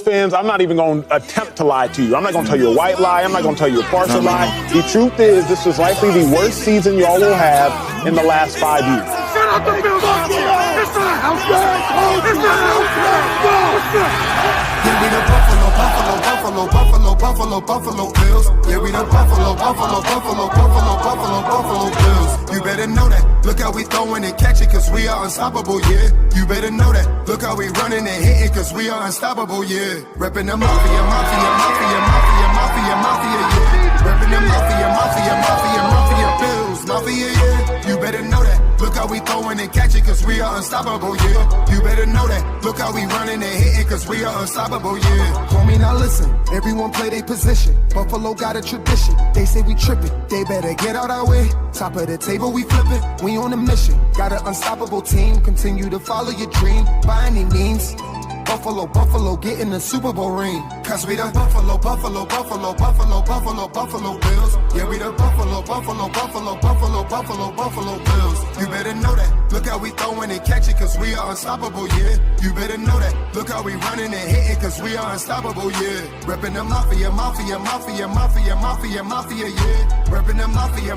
fans, I'm not even going to attempt to lie to you. I'm not going to tell you a white lie. I'm not going to tell you a partial lie. The truth is, this is likely the worst season y'all will have in the last 5 years. Shut up the Bills! It's not a house game! It's not a house game! Yeah, we the Buffalo Bills. Yeah, we the Buffalo Bills. You better know that. Look how we throwing and catching, cause we are unstoppable, yeah. You better know that. Look how we running and hitting, cause we are unstoppable, yeah. Reppin' the mafia, yeah. Reppin' the mafia, Bills, mafia, yeah. You better know that. Look how we throwing and catching, cause we are unstoppable, yeah. You better know that. Look how we running and hitting, cause we are unstoppable, yeah. Homie, now listen. Everyone play their position. Buffalo got a tradition. They say we tripping. They better get out our way. Top of the table, we flipping. We on a mission. Got an unstoppable team. Continue to follow your dream by any means. Buffalo, get in the Super Bowl ring. Cause we the Buffalo Bills. Yeah, we the Buffalo Bills. You better know that. Look how we throwing and catching, cause we are unstoppable, yeah. You better know that. Look how we running and hitting, cause we are unstoppable, yeah. Reppin' the mafia, yeah. Reppin' the mafia,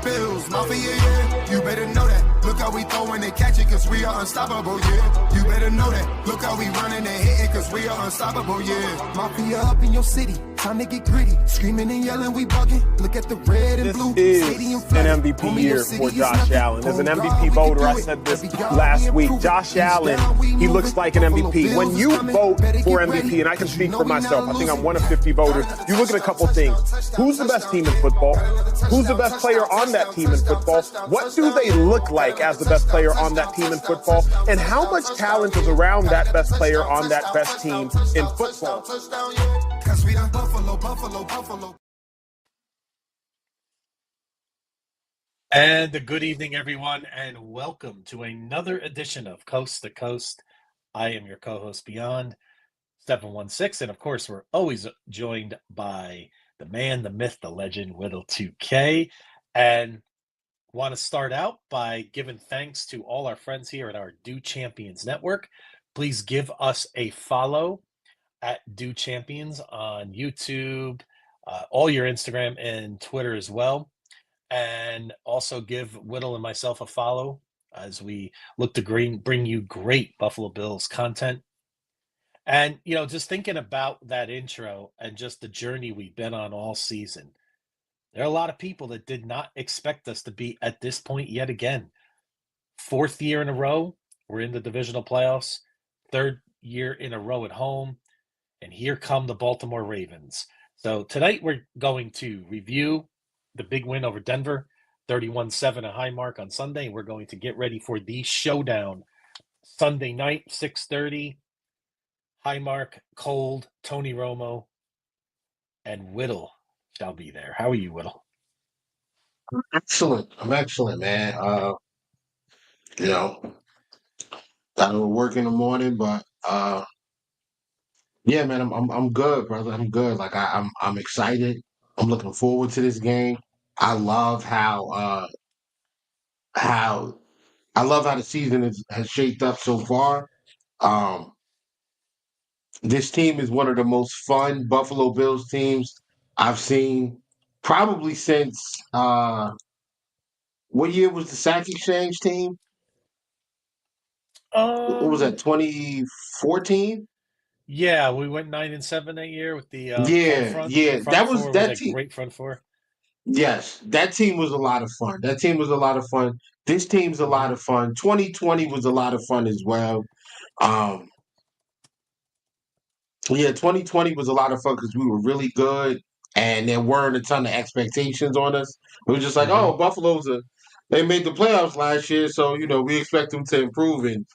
Bills, mafia, yeah. You better know that. Look how we throwing and catching, cause we are unstoppable, yeah. You better know that. Look how we running and hitting, cause we are unstoppable, yeah. Mafia up in your city, time to get gritty. Screaming and yelling, we bugging. Look at the red and blue. This is an MVP year for Josh Allen. As an MVP voter, I said this last week. Josh Allen, he looks like an MVP. When you vote for MVP, and I can speak for myself, I think I'm one of 50 voters, you look at a couple things. Who's the best team in football? Who's the best player on that team in football? What do they look like as the best player on that team in football? And how much talent is around that best player on that best team in football? And a good evening, everyone, and welcome to another edition of Coast to Coast. I am your co-host, Beyond 716, and of course, we're always joined by the man, the myth, the legend, Whittle 2K, and want to start out by giving thanks to all our friends here at our Do Champions Network. Please give us a follow at Do Champions on YouTube, all your Instagram and Twitter as well. And also give Whittle and myself a follow as we look to bring you great Buffalo Bills content. And, you know, just thinking about that intro and just the journey we've been on all season, there are a lot of people that did not expect us to be at this point yet again. 4th year in a row, we're in the divisional playoffs. 3rd year in a row at home. And here come the Baltimore Ravens. So tonight we're going to review the big win over Denver, 31-7 at Highmark on Sunday. We're going to get ready for the showdown Sunday night, 6:30. Highmark, Cold, Tony Romo, and Whittle shall be there. How are you, Whittle? Excellent. I'm excellent, man. You know, I don't work in the morning, but yeah, man, I'm good, brother. I'm good. Like I'm excited. I'm looking forward to this game. I love how I love how the season has shaped up so far. Um, this team is one of the most fun Buffalo Bills teams I've seen probably since what year was the Sack Exchange team? What was that, 2014? Yeah, we went 9-7 that year with the Yeah, front yeah. front That was four with that that team. great front four. Yes, that team was a lot of fun. That team was a lot of fun. This team's a lot of fun. 2020 was a lot of fun as well. Um, yeah, 2020 was a lot of fun because we were really good and there weren't a ton of expectations on us. We were just like, Mhm. oh, they made the playoffs last year, so we expect them to improve, and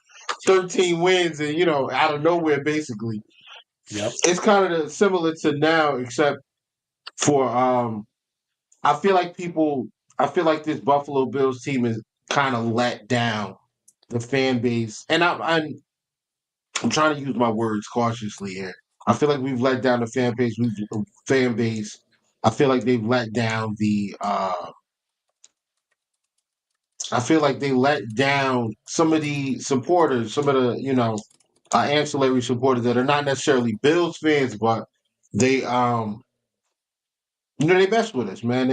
13 wins and out of nowhere basically. Yep. It's kind of similar to now, except for I feel like this Buffalo Bills team is kind of let down the fan base, and I'm trying to use my words cautiously here. I feel like we've let down the fan base. I feel like they've let down I feel like they let down some of the supporters, some of the ancillary supporters that are not necessarily Bills fans, but they they mess with us, man.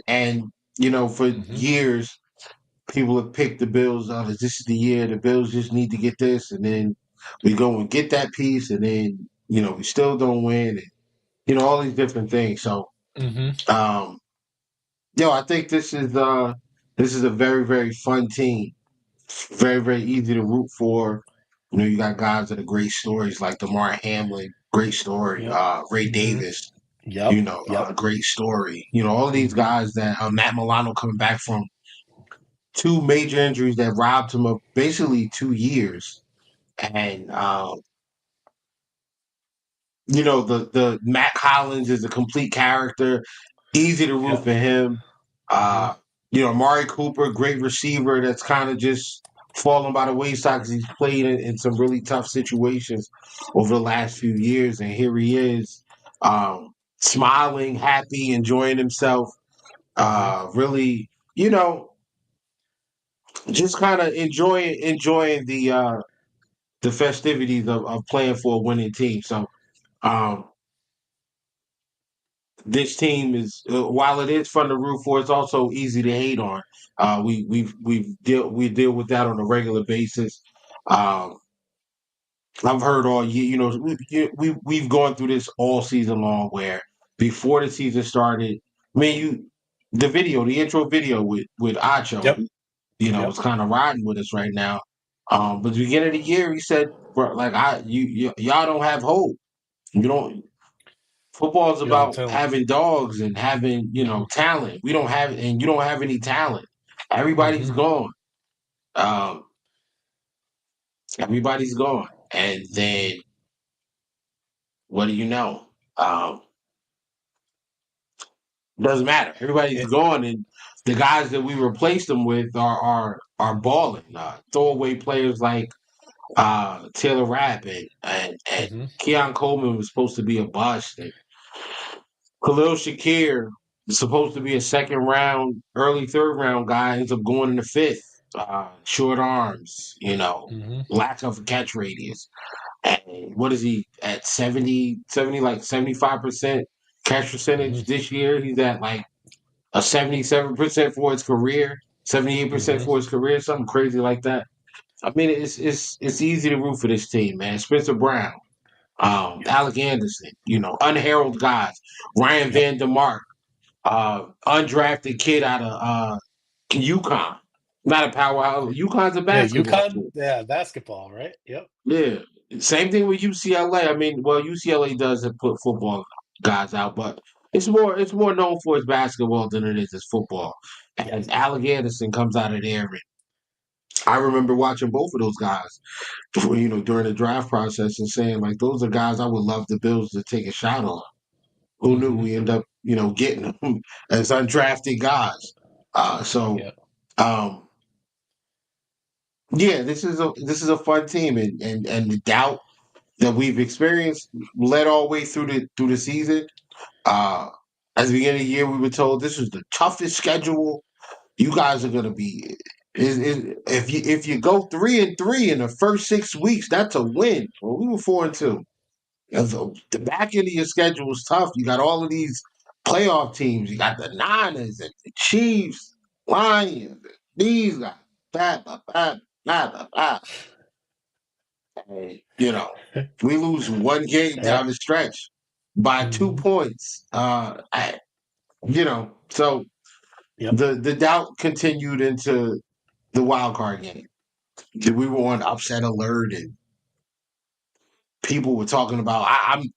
And for years people have picked the Bills. This is the year the Bills just need to get this, and then we go and get that piece, and then we still don't win, and all these different things. So, I think this is a very, very fun team. Very, very easy to root for. You got guys that are great stories like Damar Hamlin, great story. Yep. Ray Davis, Yep. Yep. great story. All of these guys that Matt Milano coming back from two major injuries that robbed him of basically 2 years. And the Matt Collins is a complete character, easy to root for him. Amari Cooper, great receiver that's kind of just fallen by the wayside because he's played in some really tough situations over the last few years, and here he is, smiling, happy, enjoying himself. Really, just kind of enjoying the festivities of playing for a winning team. So, this team is while it is fun to root for, it's also easy to hate on. We deal with that on a regular basis. I've heard all year, we've gone through this all season long. Where before the season started, the intro video with Acho, is kind of riding with us right now. But at the beginning of the year, he said, "Bro, like y'all don't have hope. You don't." Football is about having dogs and having, talent. We don't have, and you don't have any talent. Everybody's gone. Everybody's gone. And then, what do you know? Doesn't matter. Everybody's gone, and the guys that we replaced them with are balling. Throwaway players like Taylor Rapp and Keon Coleman was supposed to be a bust. And Khalil Shakir is supposed to be a second round, early third round guy, ends up going in the fifth. Short arms, lack of catch radius. And what is he at 70, like 75% catch percentage this year? He's at like a 77% for his career, 78% for his career, something crazy like that. I mean, it's easy to root for this team, man. Spencer Brown, Alec Anderson, unheralded guys. Ryan Van DeMark, undrafted kid out of UConn. Not a powerhouse. UConn's a basketball school. Yeah, basketball, right? Yep. Yeah. Same thing with UCLA. I mean, well, UCLA does put football guys out, but it's more known for its basketball than it is its football. And Alec Anderson comes out of there. And I remember watching both of those guys, during the draft process and saying, like, those are guys I would love the Bills to take a shot on. Who knew we end up, getting them as undrafted guys? This is a fun team, and the doubt that we've experienced led all the way through the season. At the beginning of the year, we were told this is the toughest schedule. You guys are going to be. If you go 3-3 in the first 6 weeks, that's a win. Well, we were 4-2. The back end of your schedule is tough. You got all of these playoff teams. You got the Niners and the Chiefs, Lions. These guys. And, we lose one game down the stretch by 2 points. So the doubt continued into the wild card game. We were on upset alert, and people were talking about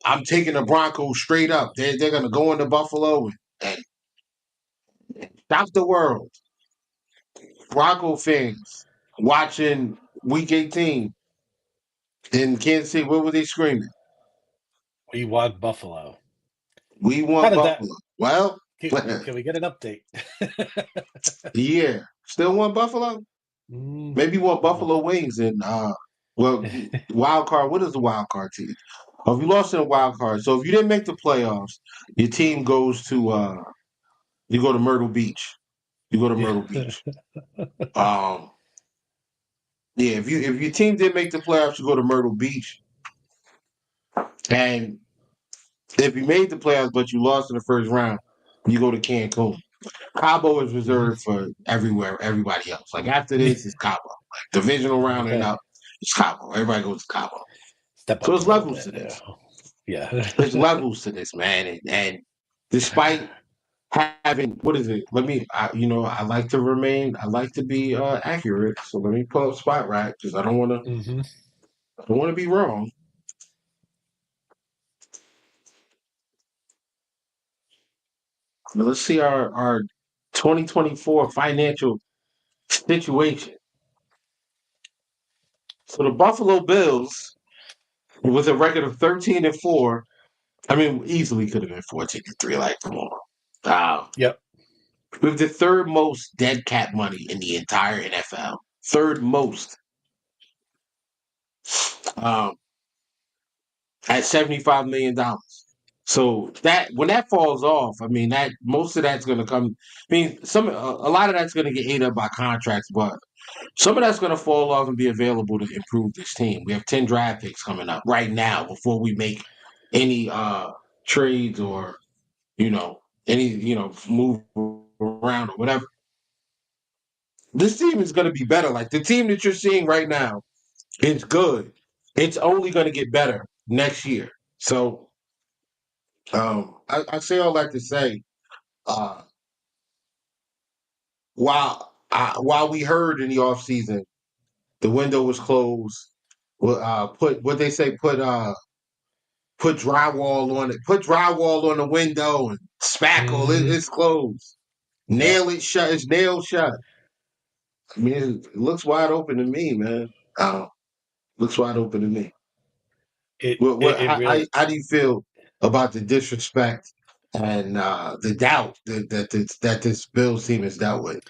I'm taking the Broncos straight up. They're going to go into Buffalo and stop the world. Bronco fans watching Week 18 in Kansas City, what were they screaming? We want Buffalo. We want Buffalo. Well, can we get an update? Yeah, still want Buffalo? Maybe want Buffalo wings and wild card. What is the wild card team? Oh, if you lost in a wild card, so if you didn't make the playoffs, your team goes to you go to Myrtle Beach. You go to Myrtle Beach. Yeah, if your team did make the playoffs, you go to Myrtle Beach, and if you made the playoffs but you lost in the first round, you go to Cancun. Cabo is reserved for everybody else. Like after this, it's Cabo. Like divisional round and Okay. up, it's Cabo. Everybody goes to Cabo. Step So up a it's little levels bit. to this. Yeah. There's levels to this, man. And despite having what is it? I like to be accurate. So let me pull up Spot Rack because Hmm. I don't want to be wrong. Now, let's see our 2024 financial situation. So the Buffalo Bills, with a record of 13-4, I mean, easily could have been 14-3. Like, come on. Yep. We have the third most dead cap money in the entire NFL. Third most. Um, at $75 million. So that when that falls off, I mean that most of that's going to come. I mean, a lot of that's going to get ate up by contracts, but some of that's going to fall off and be available to improve this team. We have 10 draft picks coming up right now before we make any trades or any move around or whatever. This team is going to be better. Like the team that you're seeing right now, it's good. It's only going to get better next year. So I say all that to say, uh, while we heard in the offseason the window was closed, put what they say, put drywall on it, put drywall on the window and spackle it, Hmm. it's closed. Yep. Nail it shut, it's nailed shut. I mean, it looks wide open to me, man. Looks wide open to me. It really. How do you feel about the disrespect and the doubt that this Bills team has dealt with?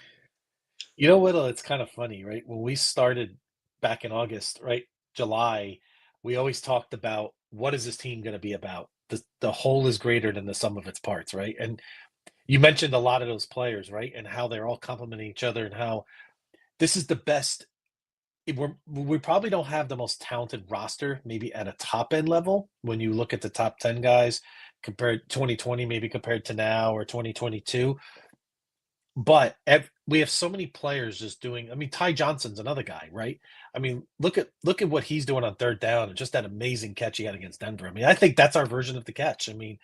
You know what? It's kind of funny, right? When we started back in August, right, July, we always talked about what is this team going to be about? The whole is greater than the sum of its parts, right? And you mentioned a lot of those players, right, and how they're all complementing each other, and how this is the best. We probably don't have the most talented roster, maybe at a top end level when you look at the top 10 guys compared 2020, maybe compared to now or 2022. But we have so many players just doing. I mean, Ty Johnson's another guy, right? I mean, look at what he's doing on third down and just that amazing catch he had against Denver. I mean, I think that's our version of the catch. I mean,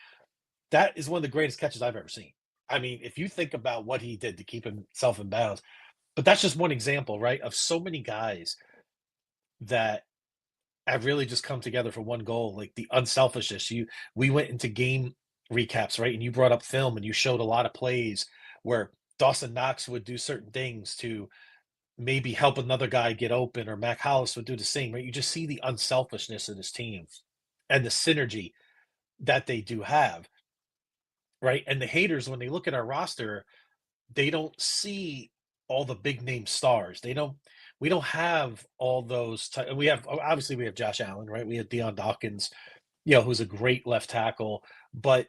that is one of the greatest catches I've ever seen. I mean, if you think about what he did to keep himself in bounds, but that's just one example, right? Of so many guys that have really just come together for one goal, like the unselfishness. We went into game recaps, right? And you brought up film and you showed a lot of plays where Dawson Knox would do certain things to maybe help another guy get open, or Mac Hollis would do the same, right? You just see the unselfishness of this team and the synergy that they do have, right? And the haters, when they look at our roster, they don't see all the big name stars. We don't have all those. We have, obviously, we have Josh Allen, right? We have Deion Dawkins, who's a great left tackle. But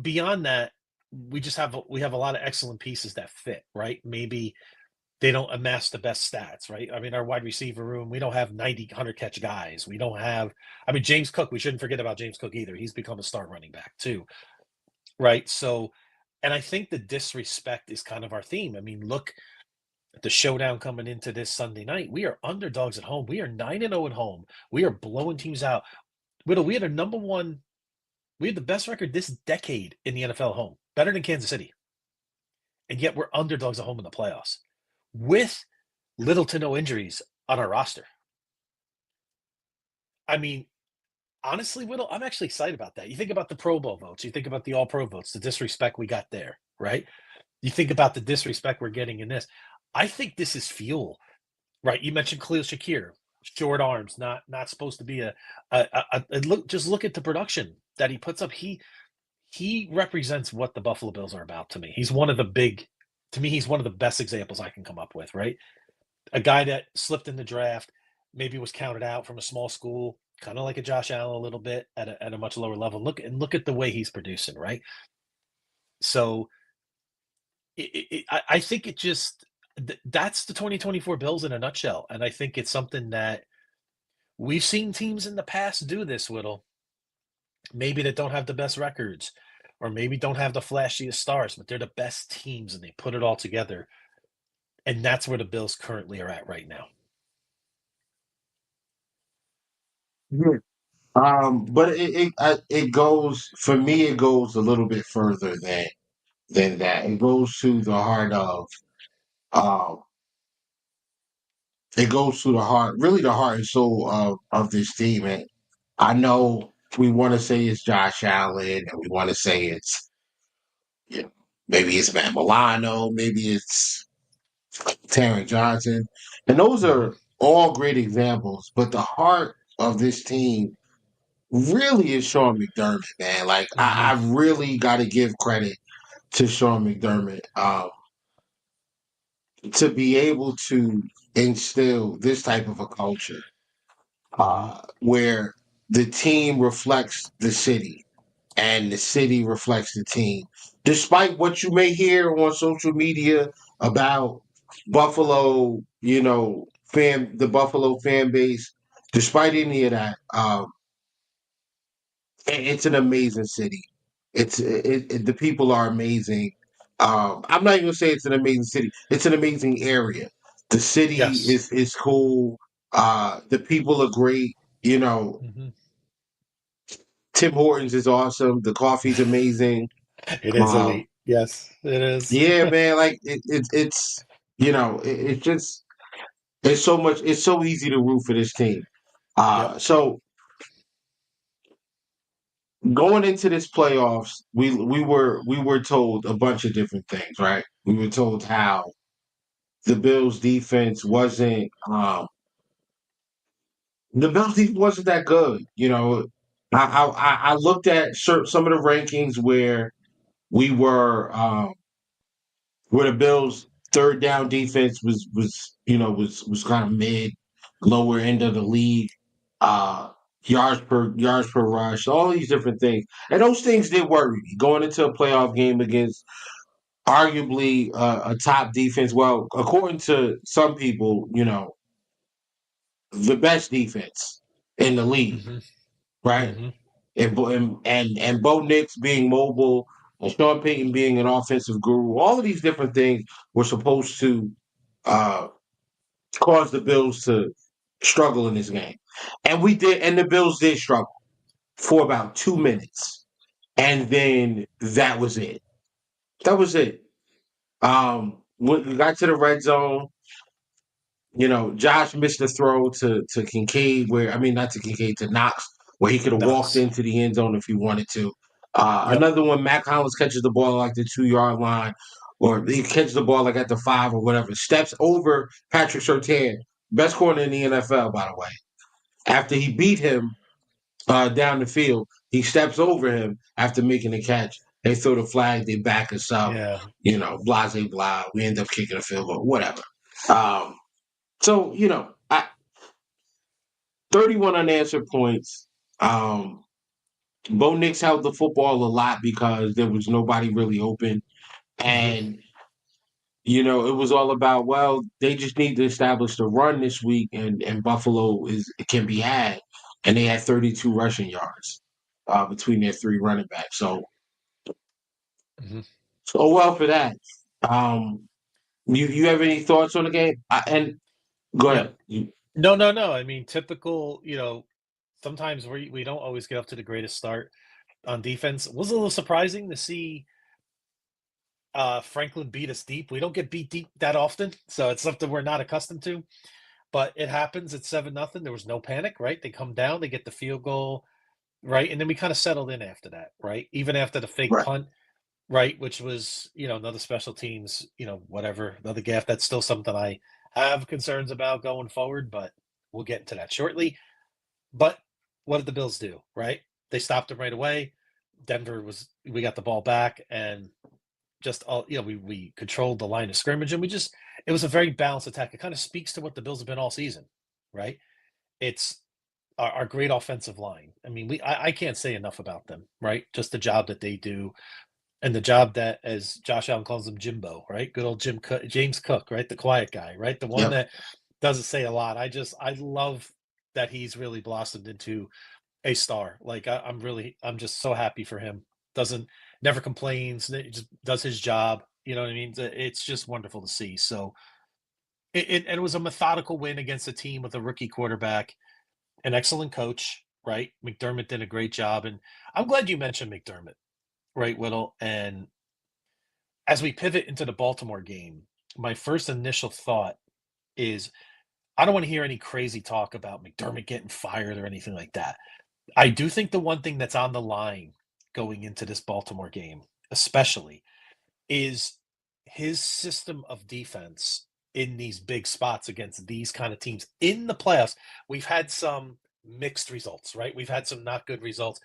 beyond that, we have a lot of excellent pieces that fit, right? Maybe they don't amass the best stats, right? I mean, our wide receiver room, we don't have 90, 100 catch guys. We don't have, I mean, James Cook, we shouldn't forget about James Cook either. He's become a star running back too, right? So, and I think the disrespect is kind of our theme. I mean, look at the showdown coming into this Sunday night. We are underdogs at home. We are 9-0 at home. We are blowing teams out. We had a number one, we had the best record this decade in the NFL at home, better than Kansas City. And yet we're underdogs at home in the playoffs with little to no injuries on our roster. I mean, honestly, Whittle, I'm actually excited about that. You think about the Pro Bowl votes, you think about the All Pro votes, the disrespect we got there, right? You think about the disrespect we're getting in this. I think this is fuel, right? You mentioned Khalil Shakir, short arms, not supposed to be a look. Just look at the production that he puts up. He represents what the Buffalo Bills are about to me. He's one of the big, to me, he's one of the best examples I can come up with, right? A guy that slipped in the draft, maybe was counted out from a small school, kind of like a Josh Allen a little bit at a much lower level. Look at the way he's producing, right? So I think it just That's the 2024 Bills in a nutshell, and I think it's something that we've seen teams in the past do this, Whittle. Maybe that don't have the best records, or maybe don't have the flashiest stars, but they're the best teams and they put it all together. And that's where the Bills currently are at right now. Yeah. But it goes for me. It goes a little bit further than that. It goes to the heart of um. It goes to the heart, really the heart and soul of this team. And I know we want to say it's Josh Allen, and we want to say it's you know maybe it's Matt Milano, maybe it's Taron Johnson, and those Mm-hmm. are all great examples. But the heart of this team really is Sean McDermott, man. Like Mm-hmm. I really got to give credit to Sean McDermott to be able to instill this type of a culture Mm-hmm. where the team reflects the city and the city reflects the team. Despite what you may hear on social media about Buffalo, the Buffalo fan base, despite any of that, it's an amazing city. The people are amazing. I'm not even gonna say it's an amazing city. It's an amazing area. The city Yes. is cool. The people are great. Mm-hmm. Tim Hortons is awesome. The coffee's amazing. It is Um, elite. Yes, it is. yeah, man. Like it's it's just it's so much. It's so easy to root for this team. Yep. So going into this playoffs, we were told a bunch of different things, right? We were told how the Bills defense wasn't that good. I looked at some of the rankings we were where the Bills' third down defense was kind of mid, lower end of the league. Uh, yards per rush, all these different things, and those things did worry me going into a playoff game against arguably a top defense. Well, according to some people, the best defense in the league, Mm-hmm. right? Mm-hmm. And Bo Nix being mobile and Sean Payton being an offensive guru, all of these different things were supposed to uh, cause the Bills to struggle in this game, and we did, and the Bills did struggle for about 2 minutes, and then that was it. That was it. When we got to the red zone, Josh missed the throw to Kincaid, where I mean not to Kincaid to Knox, where he could have walked Knox. into the end zone if he wanted to. Yep. Another one, Mac Hollins catches the ball like the 2 yard line, or he catches the ball like at the 5 or whatever. Steps over Patrick Surtain, best corner in the NFL, by the way. After he beat him down the field, he steps over him after making the catch. They throw the flag, they back us up, Yeah. blase blah. We end up kicking a field goal, whatever. So, 31 unanswered points. Bo Nix held the football a lot because there was nobody really open. Mm-hmm. And, it was all about, well, they just need to establish the run this week, and Buffalo can be had. And they had 32 rushing yards between their three running backs. So Mm-hmm. well for that. You have any thoughts on the game? And go Yeah. ahead. No, no, no. I mean, typical, sometimes we don't always get up to the greatest start on defense. It was a little surprising to see Franklin beat us deep. We don't get beat deep that often, so it's something we're not accustomed to. But it happens. It's 7-0. There was no panic, right? They come down, they get the field goal, right? And then we kind of settled in after that, right? Even after the fake Right. punt, right? Which was, another special teams, whatever, another gaff. That's still something I have concerns about going forward, but we'll get into that shortly. But what did the Bills do, right? They stopped them right away. We got the ball back and just all, we controlled the line of scrimmage and it was a very balanced attack. It kind of speaks to what the Bills have been all season, right? It's our great offensive line. I mean, I can't say enough about them, right? Just the job that they do. And the job that, as Josh Allen calls him, Jimbo, right? Good old James Cook, right? The quiet guy, right? The one Yep. that doesn't say a lot. I love that he's really blossomed into a star. Like I'm just so happy for him. Never complains, just does his job. You know what I mean? It's just wonderful to see. So it was a methodical win against a team with a rookie quarterback, an excellent coach, right? McDermott did a great job. And I'm glad you mentioned McDermott, right, Whittle? And as we pivot into the Baltimore game, my first initial thought is I don't want to hear any crazy talk about McDermott getting fired or anything like that. I do think the one thing that's on the line going into this Baltimore game, especially, is his system of defense in these big spots against these kind of teams in the playoffs. We've had some mixed results, right? We've had some not good results.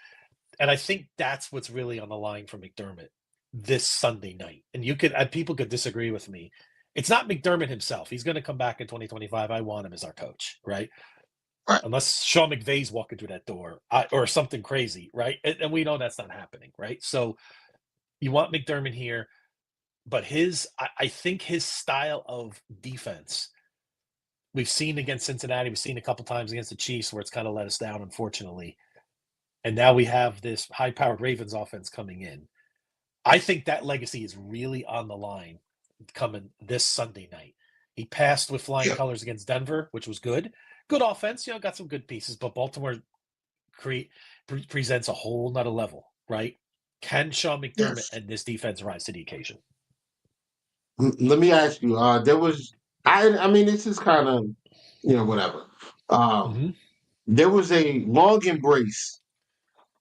And I think that's what's really on the line for McDermott this Sunday night. And people could disagree with me. It's not McDermott himself. He's going to come back in 2025. I want him as our coach, right? Right. Unless Sean McVay's walking through that door or something crazy, right? And we know that's not happening, right? So you want McDermott here, but I think his style of defense, we've seen against Cincinnati, we've seen a couple times against the Chiefs where it's kind of let us down, unfortunately. And now we have this high-powered Ravens offense coming in. I think that legacy is really on the line coming this Sunday night. He passed with flying colors against Denver, which was good. Good offense, got some good pieces, but Baltimore presents a whole nother level, right? Can Sean McDermott and this defense rise to the occasion? Let me ask you. I mean, this is kind of, whatever. There was a long embrace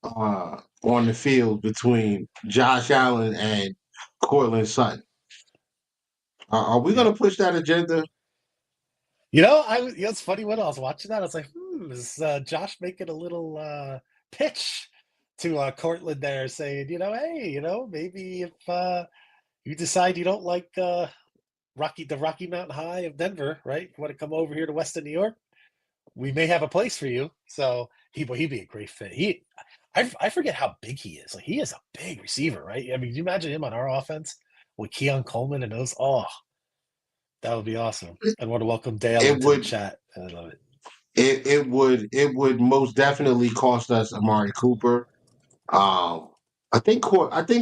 on the field between Josh Allen and Courtland Sutton. Are we going to push that agenda? It's funny when I was watching that, I was like, is Josh making a little pitch to Courtland there saying, hey, maybe if you decide you don't like the Rocky Mountain High of Denver, right? You want to come over here to Western New York? We may have a place for you. So he'd be a great fit. I forget how big he is. Like, he is a big receiver, right? I mean, you imagine him on our offense with Keon Coleman and those. Oh, that would be awesome. I want to welcome Dale into the chat. I love it. It would most definitely cost us Amari Cooper. I think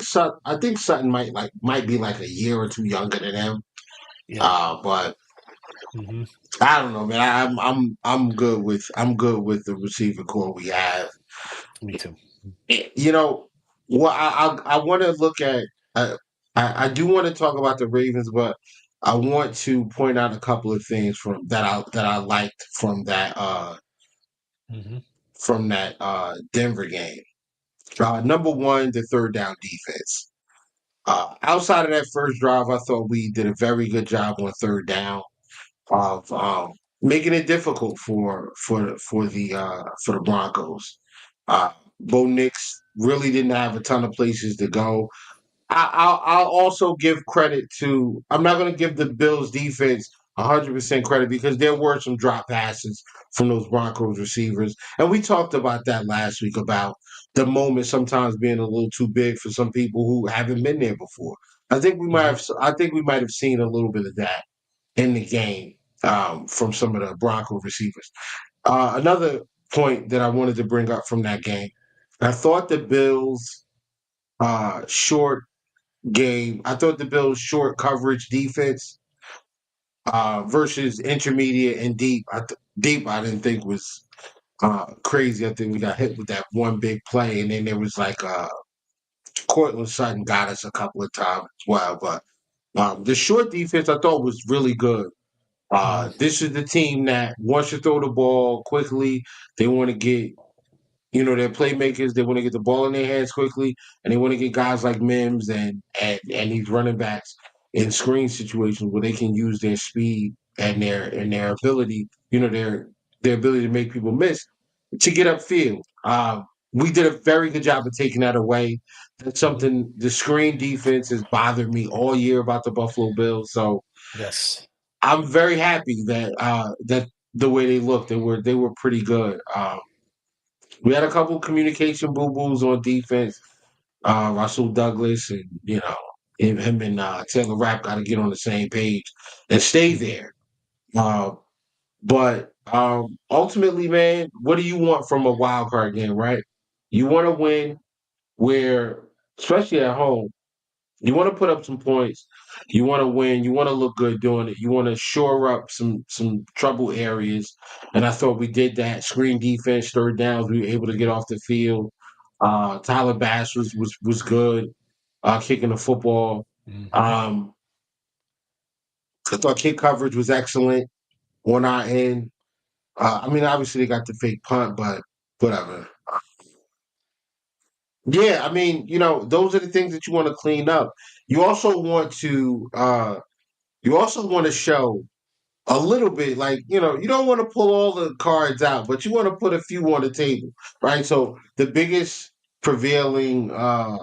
Sutton might be like a year or two younger than him. Yeah. But I don't know, man. I'm good with the receiver core we have. Me too. I want to look at. I do want to talk about the Ravens, but I want to point out a couple of things that I liked from that Denver game. Number one, the third down defense. Outside of that first drive, I thought we did a very good job on third down of making it difficult for the Broncos. Bo Nix really didn't have a ton of places to go. I'll also give credit to. I'm not going to give the Bills defense 100% credit because there were some drop passes from those Broncos receivers, and we talked about that last week about the moment sometimes being a little too big for some people who haven't been there before. I think we might have seen a little bit of that in the game from some of the Bronco receivers. Another point that I wanted to bring up from that game, I thought the Bills short game. I thought the Bills' short coverage defense versus intermediate and deep. Deep, I didn't think was crazy. I think we got hit with that one big play, and then there was like Courtland Sutton got us a couple of times as well. But the short defense I thought was really good. This is the team that wants to throw the ball quickly. They want to get their playmakers, they want to get the ball in their hands quickly, and they want to get guys like Mims and these running backs in screen situations where they can use their speed and their ability, their ability to make people miss to get upfield. We did a very good job of taking that away. That's something the screen defense has bothered me all year about the Buffalo Bills. So yes, I'm very happy that the way they looked, they were pretty good. We had a couple communication boo-boos on defense. Russell Douglas, and him and Taylor Rapp got to get on the same page and stay Mhm. there. But ultimately, man, what do you want from a wild card game, right? You want to win where, especially at home, you want to put up some points. You want to win. You want to look good doing it. You want to shore up some trouble areas. And I thought we did that. Screen defense, third downs. We were able to get off the field. Tyler Bass was good kicking the football. Mhm. Um, I thought kick coverage was excellent on our end. I mean, obviously they got the fake punt, but whatever. Yeah, I mean, those are the things that you want to clean up. You also want to show a little bit, like, you don't want to pull all the cards out, but you want to put a few on the table, right? So the biggest prevailing uh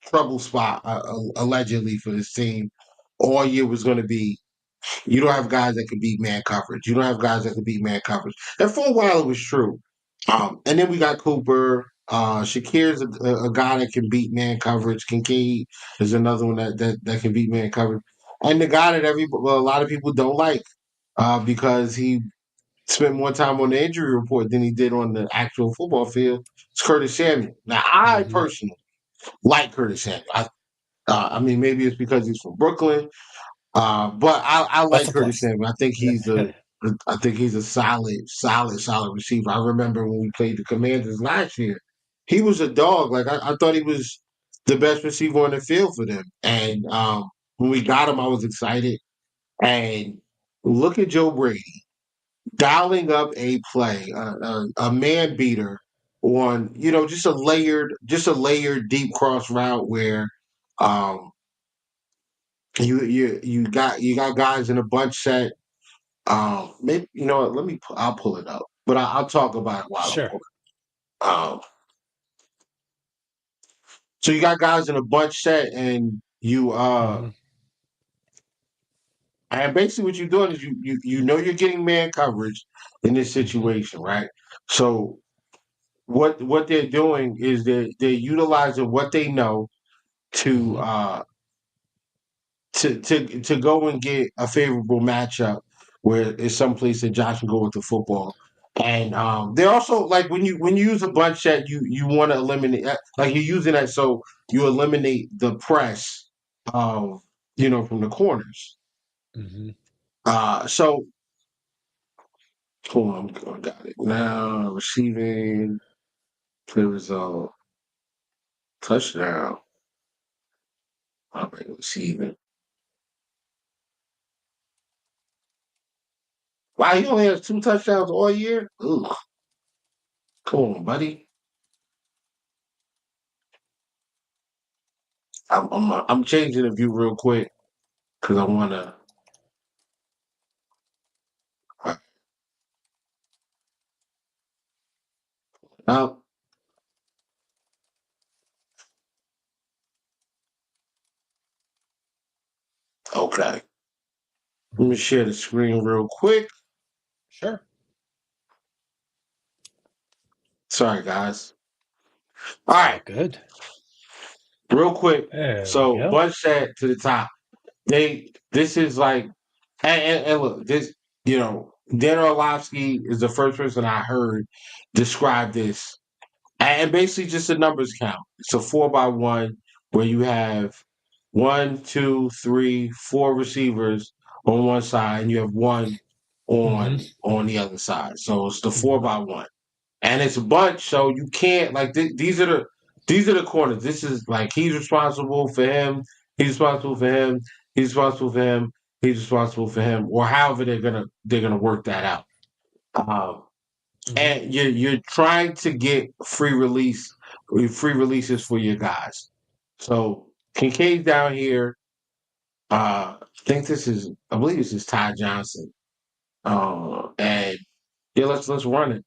trouble spot allegedly for this team all year was going to be you don't have guys that can beat man coverage. You don't have guys that can beat man coverage. And for a while, it was true. And then we got Cooper. Shakir's a guy that can beat man coverage. Kincaid is another one that can beat man coverage. And the guy that a lot of people don't like because he spent more time on the injury report than he did on the actual football field. It's Curtis Samuel. Now, I Mhm. personally like Curtis Samuel. I mean, maybe it's because he's from Brooklyn. But I That's like a Curtis plus. Samuel. I think he's a solid receiver. I remember when we played the Commanders last year. He was a dog. Like I thought he was the best receiver on the field for them. And when we got him, I was excited. And look at Joe Brady dialing up a play, a man beater on just a layered deep cross route where um, you got guys in a bunch set. Maybe what? I'll pull it up, but I'll talk about it while I'm Sure. pulling. Um, so you got guys in a bunch set, and Mhm. and basically what you're doing is you know you're getting man coverage in this Mhm. situation, right? So what they're doing is they're utilizing what they know to Mhm. uh to go and get a favorable matchup where it's someplace that Josh can go with the football. And they're also like when you use a bunch set, you want to eliminate like you're using that so you eliminate the press of from the corners. Mhm. So hold on, I got it now. Receiving play result touchdown. All right, receiving. Wow, he only has 2 touchdowns all year. Ugh, come on, buddy. I'm changing the view real quick because I want to. Uh, okay, let me Mhm. share the screen real quick. Sure. Sorry, guys. All It's right, all good. real quick. There we So go. bunch set to the top. This is like and look this. Dan Orlovsky is the first person I heard describe this. And basically just a numbers count. It's a 4x1 where you have one, two, three, four receivers on one side, and you have one Mhm. on the other side. So it's the four Mhm. by one, and it's a bunch. So you can't like these are the corners. This is like he's responsible for him. He's responsible for him. He's responsible for him. He's responsible for him, or however they're gonna work that out. Um, Mhm. and you're trying to get free releases for your guys. So Kincaid's down here. I believe this is Ty Johnson. And yeah, let's run it.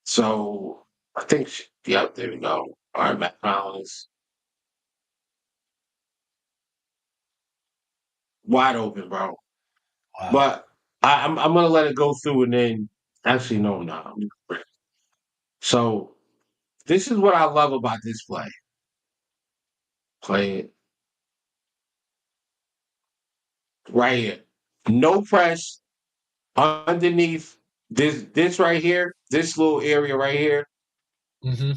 So I think, yep, there we go. All right, Matt Collins, wide open, bro. Wow. But I'm gonna let it go through, and then Actually, no, I'm not. So this is what I love about this play. Play it right here. No press underneath this right here, this little area right here. Mm-hmm.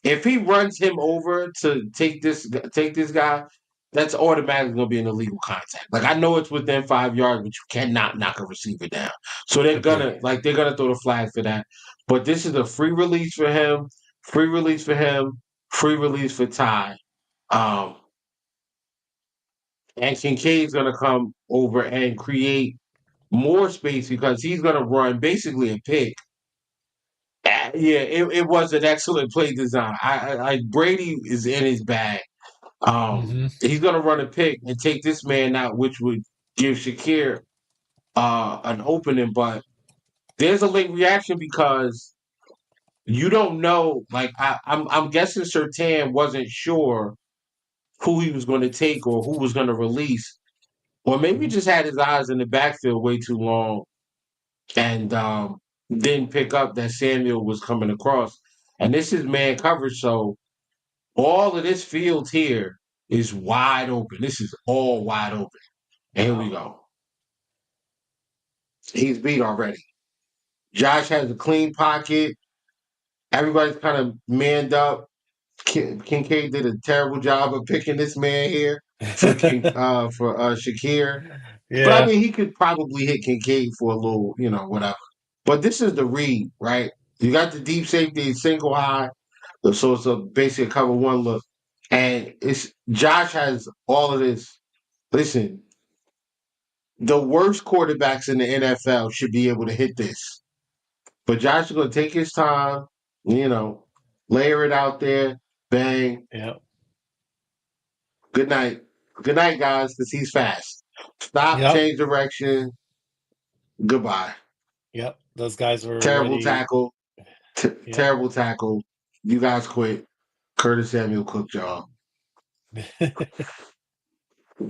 If he runs him over to take this guy, that's automatically gonna be an illegal contact. Like I know it's within 5 yards, but you cannot knock a receiver down. So they're Agree. gonna throw the flag for that. But this is a free release for him, free release for him, free release for Ty. Um, and Kincaid's gonna come over and create more space because he's gonna run basically a pick. Yeah, it was an excellent play design. Brady is in his bag. Mm-hmm. He's gonna run a pick and take this man out, which would give Shakir an opening. But there's a late reaction because you don't know. Like I'm guessing Sertan wasn't sure who he was going to take or who was going to release, or maybe just had his eyes in the backfield way too long and didn't pick up that Samuel was coming across. And this is man coverage, so all of this field here is wide open. This is all wide open. And here we go. He's beat already. Josh has a clean pocket. Everybody's kind of manned up. Kincaid did a terrible job of picking this man here for Shakir. But I Yeah. mean, he could probably hit Kincaid for a little, whatever. But this is the read, right? You got the deep safety single high, so it's basically a cover one look, and it's Josh has all of this. Listen, the worst quarterbacks in the NFL should be able to hit this. But Josh is going to take his time, layer it out there, bang. Yeah. Good night. Good night, guys, because he's fast. Stop, Yep. change direction. Goodbye. Yep. Those guys were Terrible ready. tackle. Yep. Terrible tackle. You guys quit. Curtis Samuel cooked y'all.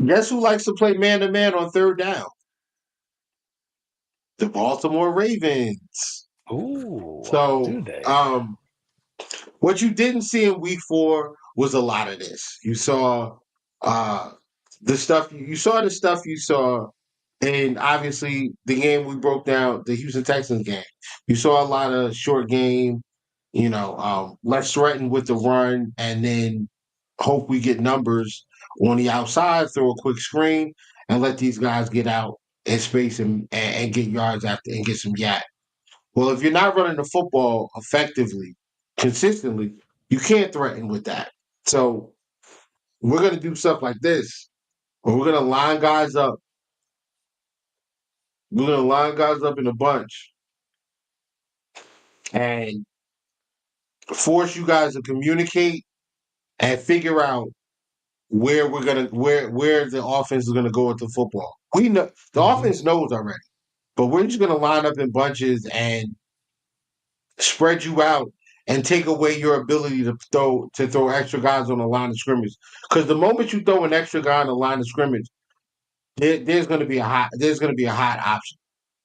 Guess who likes to play man-to-man on third down? The Baltimore Ravens. Ooh. So, Do they? what you didn't see in week 4 was a lot of this. You saw the stuff you saw, and obviously the game we broke down, the Houston Texans game. You saw a lot of short game, let's threaten with the run and then hope we get numbers on the outside, throw a quick screen, and let these guys get out in space and get yards after and get some yak. Well, if you're not running the football effectively, consistently, you can't threaten with that. So we're going to do stuff like this, or we're going to line guys up. We're going to line guys up in a bunch and force you guys to communicate and figure out where the offense is gonna go with the football. We know the offense knows already, but we're just gonna line up in bunches and spread you out and take away your ability to throw extra guys on the line of scrimmage. Because the moment you throw an extra guy on the line of scrimmage, there's gonna be a hot option,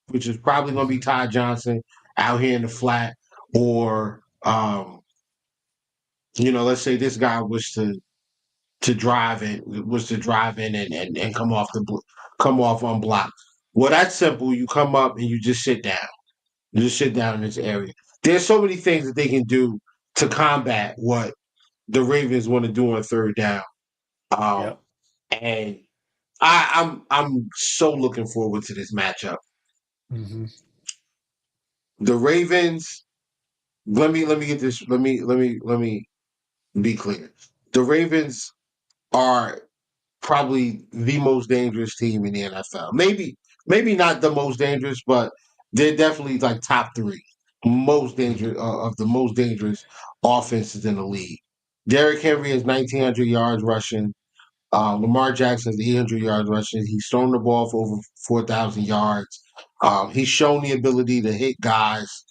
which is probably gonna be Ty Johnson out here in the flat, or let's say this guy was to drive in and come off unblocked. Well, that's simple. You come up and you just sit down. You just sit down in this area. There's so many things that they can do to combat what the Ravens want to do on third down. Yep. And I'm so looking forward to this matchup. Mm-hmm. The Ravens. Let me get this. Let me be clear. The Ravens are probably the most dangerous team in the NFL. Maybe not the most dangerous, but they're definitely like top 3 most dangerous of the most dangerous offenses in the league. Derrick Henry has 1,900 yards rushing. Lamar Jackson has 800 yards rushing. He's thrown the ball for over 4,000 yards. He's shown the ability to hit guys.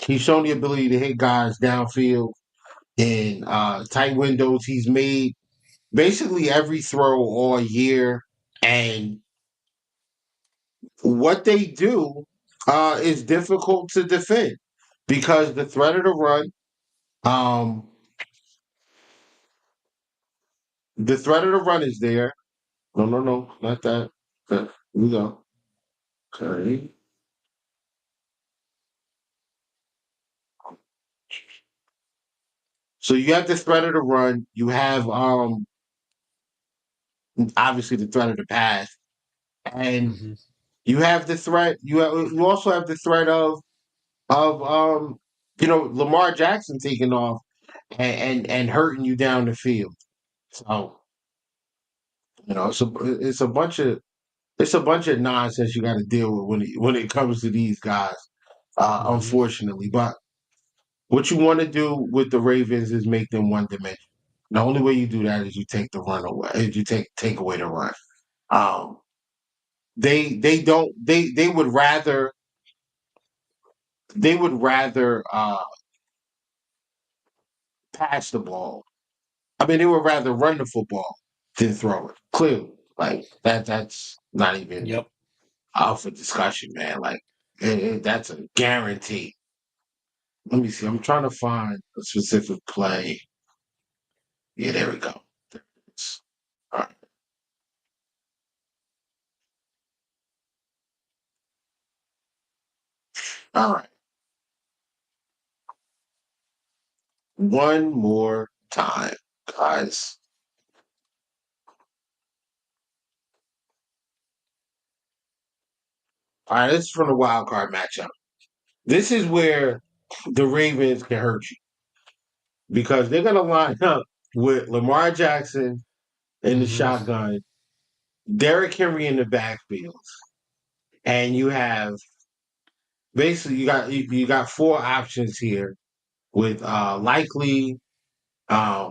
He's shown the ability to hit guys downfield in tight windows. He's made basically every throw all year. And what they do is difficult to defend because the threat of the run, um, the threat of the run is there. No, not that. Okay, here we go. Okay. So you have the threat of the run. You have obviously the threat of the pass, and Hmm. you have the threat. You also have the threat of Lamar Jackson taking off and hurting you down the field. So it's a bunch of nonsense you got to deal with when it comes to these guys. Hmm. Unfortunately, but what you want to do with the Ravens is make them one dimensional. The only way you do that is you take the run away. Is you take away the run. Um, they don't they would rather pass the ball. I mean, they would rather run the football than throw it. Clearly, like that's not even Yep. up for discussion, man. Like that's a guarantee. Let me see. I'm trying to find a specific play. Yeah, there we go. There it is. All right. All right. One more time, guys. All right, this is from the wild card matchup. This is where the Ravens can hurt you because they're going to line up with Lamar Jackson in the Hmm. shotgun, Derrick Henry in the backfield, and you have basically you got four options here with likely. I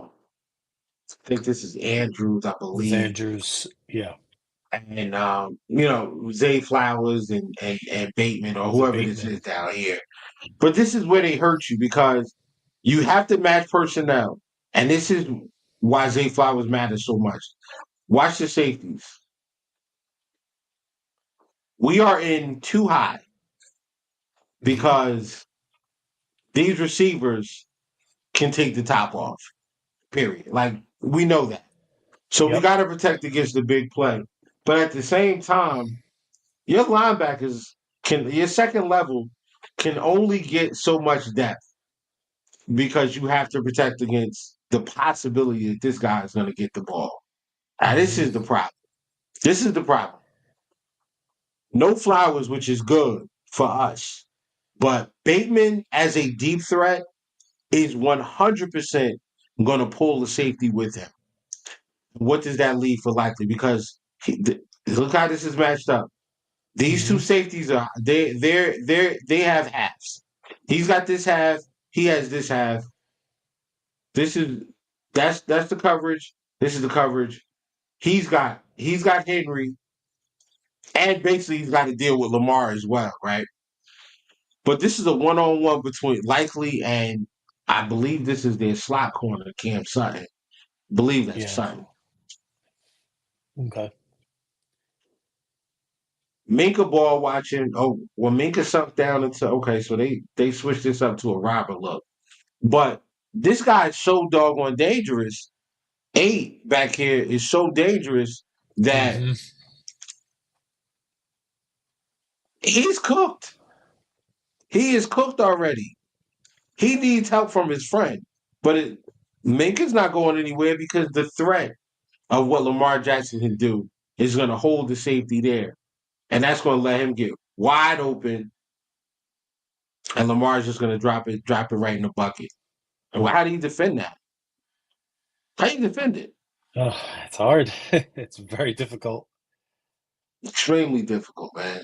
think this is Andrews, I With believe, Andrews, yeah. and Zay Flowers and Bateman or Was it whoever this is Bateman? down here. But this is where they hurt you because you have to match personnel, and this is why Zay Flowers matters so much. Watch the safeties. We are in too high Hmm. because these receivers can take the top off. Period. Like we know that. So we Yep. got to protect against the big play. But at the same time, your linebackers your second level can only get so much depth because you have to protect against the possibility that this guy is going to get the ball. Now, this Hmm. is the problem. This is the problem. No Flowers, which is good for us, but Bateman as a deep threat is 100% going to pull the safety with him. What does that leave for likely? Because look how this is matched up. These two Hmm. safeties are they have halves. He's got this half. He has this half. This is that's the coverage. This is the coverage. He's got Henry, and basically he's got to deal with Lamar as well, right? But this is a one-on-one between Likely and I believe this is their slot corner, Cam Sutton. Believe that's Yeah. Sutton. Okay. Minka ball watching. Oh, well, Minka sunk down into okay, so they switched this up to a robber look. But this guy is so doggone dangerous. 8 back here is so dangerous that Hmm. he's cooked. He is cooked already. He needs help from his friend. But Minka's not going anywhere because the threat of what Lamar Jackson can do is going to hold the safety there. And that's going to let him get wide open. And Lamar's just going to drop it right in the bucket. And how do you defend that? How do you defend it? Oh, it's hard. It's very difficult. Extremely difficult, man.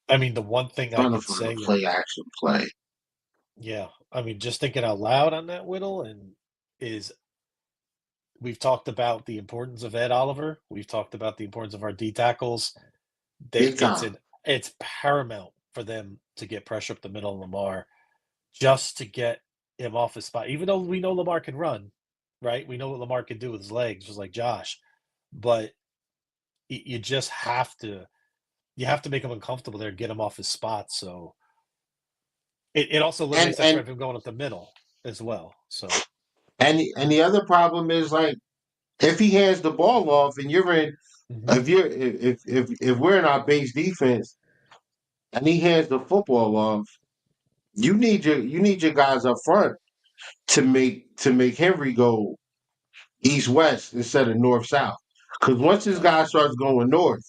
I mean, the one thing I Trying to could find a say, play action play. yeah, I mean, just thinking out loud on that, Whittle, and is we've talked about the importance of Ed Oliver. We've talked about the importance of our D tackles. Big time. It's paramount for them to get pressure up the middle of Lamar just to get him off his spot. Even though we know Lamar can run, right? We know what Lamar can do with his legs, just like Josh, but you just have to make him uncomfortable there, get him off his spot. So it also eliminates that threat of him going up the middle as well. So and the other problem is like if he hands the ball off and you're in if we're in our base defense and he hands the football off, you need your guys up front to make Henry go east west instead of north south. Because once this guy starts going north,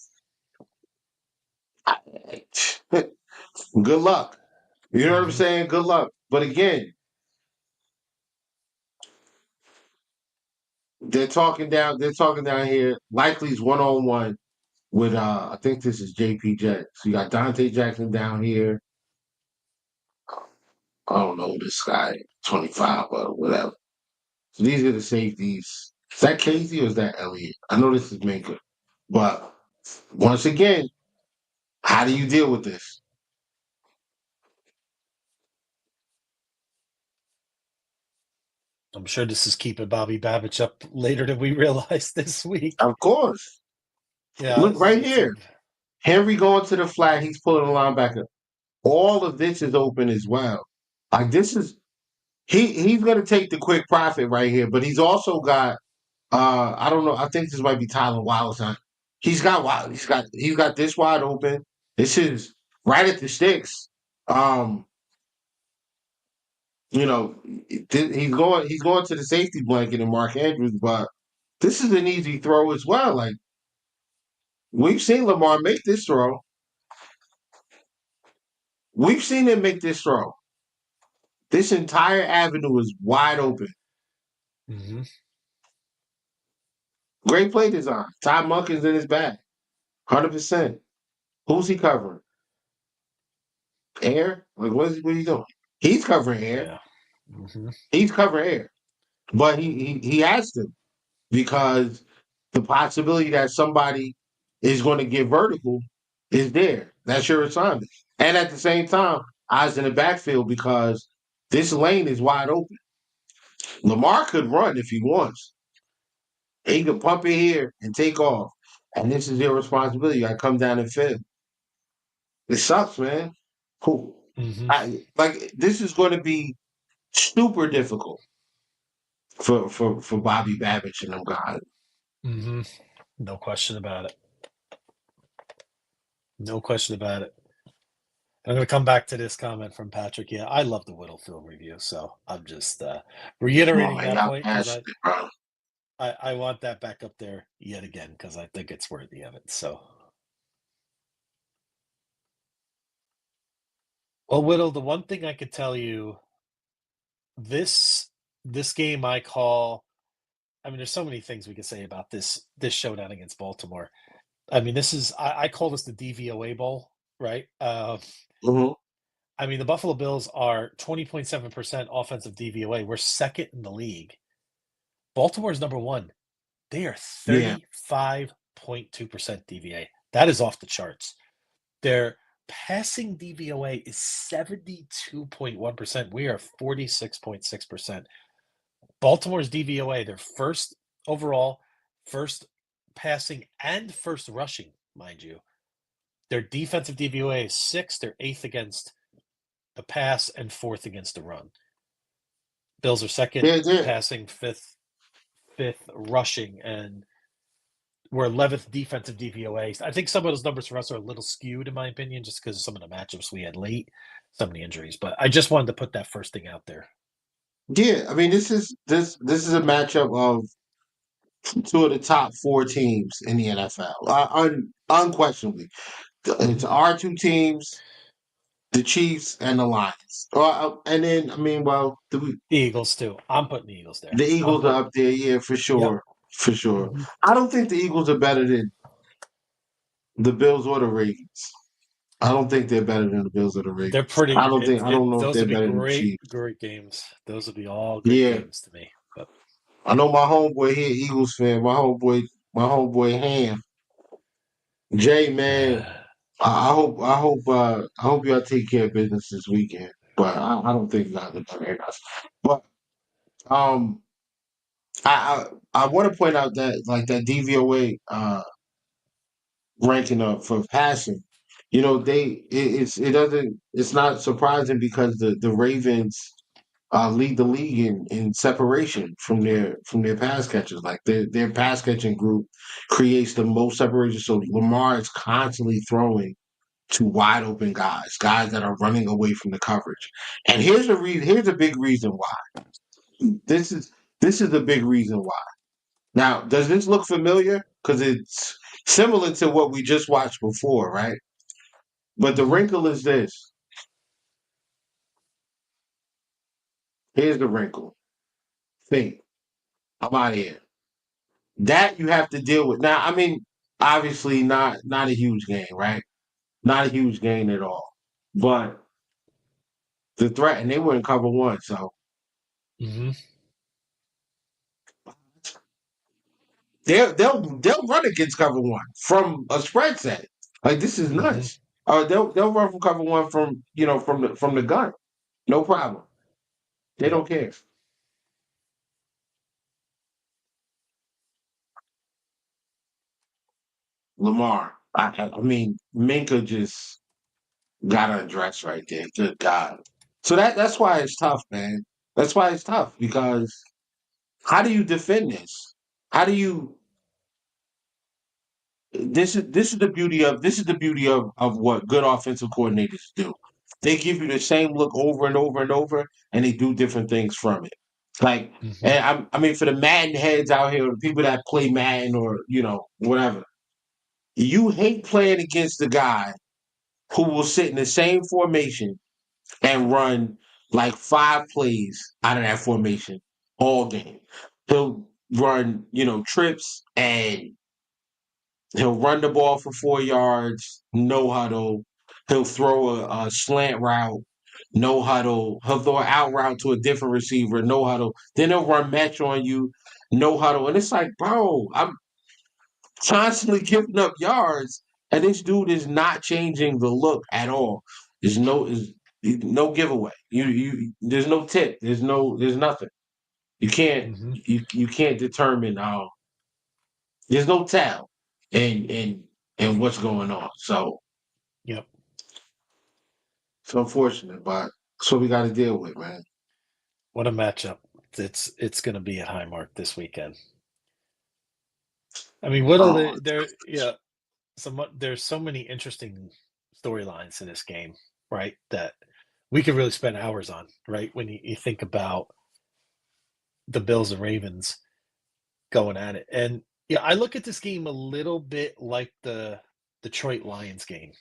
good luck. You know what I'm saying? Good luck. But again, they're talking down here. Likely's 1-on-1 with I think this is JP Jett. So you got Dante Jackson down here. I don't know this guy, 25 or whatever. So these are the safeties. Is that Casey or is that Elliott? I know this is Minka. But once again, how do you deal with this? I'm sure this is keeping Bobby Babich up later than we realized this week. Of course. Yeah, Look right here. Henry going to the flat. He's pulling the linebacker. All of this is open as well. Like this is he's going to take the quick profit right here, but he's also got I don't know. I think this might be Tyler Wallace. He's got this wide open. This is right at the sticks. You know, he's going to the safety blanket and Mark Andrews, but this is an easy throw as well. Like we've seen Lamar make this throw. We've seen him make this throw. This entire avenue is wide open. Mm-hmm. Great play design. Todd Monken's in his bag. 100%. Who's he covering? Air? Like, what are you doing? He's covering air. Yeah. Mm-hmm. He's covering air. But he has to because the possibility that somebody is going to get vertical is there. That's your assignment. And at the same time, eyes in the backfield because this lane is wide open. Lamar could run if he wants. He could pump it here and take off. And this is your responsibility. I come down and film. It sucks, man. Cool. Mm-hmm. This is going to be super difficult for Bobby Babich and them guys. Mm-hmm. No question about it. No question about it. I'm going to come back to this comment from Patrick. Yeah, I love the Whittlefield review, so I'm just reiterating that point because I want that back up there yet again because I think it's worthy of it. So, well, Whittle, the one thing I could tell you, this game I call. I mean, there's so many things we could say about this showdown against Baltimore. I mean, this is I call this the DVOA Bowl, right? Mm-hmm. I mean, the Buffalo Bills are 20.7% offensive DVOA. We're second in the league. Baltimore's number one. They are 35.2% DVA. That is off the charts. Their passing DVOA is 72.1%. We are 46.6%. Baltimore's DVOA, their first overall, first passing, and first rushing, mind you. Their defensive DVOA is 6th. They're 8th against the pass and 4th against the run. Bills are second passing, 5th rushing, and we're 11th defensive DVOA. I think some of those numbers for us are a little skewed, in my opinion, just because of some of the matchups we had late, some of the injuries. But I just wanted to put that first thing out there. Yeah, I mean, this is a matchup of two of the top 4 teams in the NFL, unquestionably. It's our 2 teams, the Chiefs and the Lions. And then, I mean, the Eagles too. I'm putting the Eagles there. The Eagles are up there, yeah, for sure. Yep. For sure. Mm-hmm. I don't think the Eagles are better than the Bills or the Ravens. I don't think they're better than the Bills or the Ravens. They're pretty. I don't know if they're better than the Chiefs. Great games. Those would be all great games to me. But I know my homeboy here, Eagles fan. My homeboy Ham. Jay, man. I hope y'all take care of business this weekend. But I don't think y'all are better than us. But I want to point out that like that DVOA ranking up for passing. It's not surprising because the Ravens lead the league in separation from their pass catchers. Like their pass catching group creates the most separation. So Lamar is constantly throwing to wide open guys that are running away from the coverage. And here's a big reason why. This is this is the big reason why. Now, does this look familiar? Because it's similar to what we just watched before, right? But the Mhm. wrinkle is this. Here's the wrinkle. Think. I'm out of here. That you have to deal with. Now, I mean, obviously not a huge gain, right? Not a huge gain at all. But the threat, and they were in cover one, so Mhm. they'll run against cover one from a spread set. Like this is Mhm. nuts. They'll run from cover one from from the gun. No problem. They Yep. don't care. Lamar. I mean, Minka just got undressed right there. Good God. So that's why it's tough, man. That's why it's tough because how do you defend this? How do you? This is the beauty of what good offensive coordinators do. They give you the same look over and over and over, and they do different things from it. Like, Mhm. and I mean, for the Madden heads out here, the people that play Madden or whatever, you hate playing against the guy who will sit in the same formation and run like 5 plays out of that formation all game. He'll run, trips and he'll run the ball for 4 yards, no huddle. He'll throw a slant route, no huddle. He'll throw an out route to a different receiver, no huddle. Then he'll run match on you, no huddle. And it's like, bro, I'm constantly giving up yards, and this dude is not changing the look at all. There's no giveaway. There's no tip. There's nothing. You can't Mhm. you can't determine there's no tell and what's going on. So Yep. it's unfortunate, but that's what we got to deal with, man. What a matchup. It's going to be at Highmark this weekend. I mean, what are Oh, there? Yeah, there's so many interesting storylines in this game, right? That we could really spend hours on, right? When you think about the Bills and Ravens going at it, and yeah, I look at this game a little bit like the Detroit Lions game,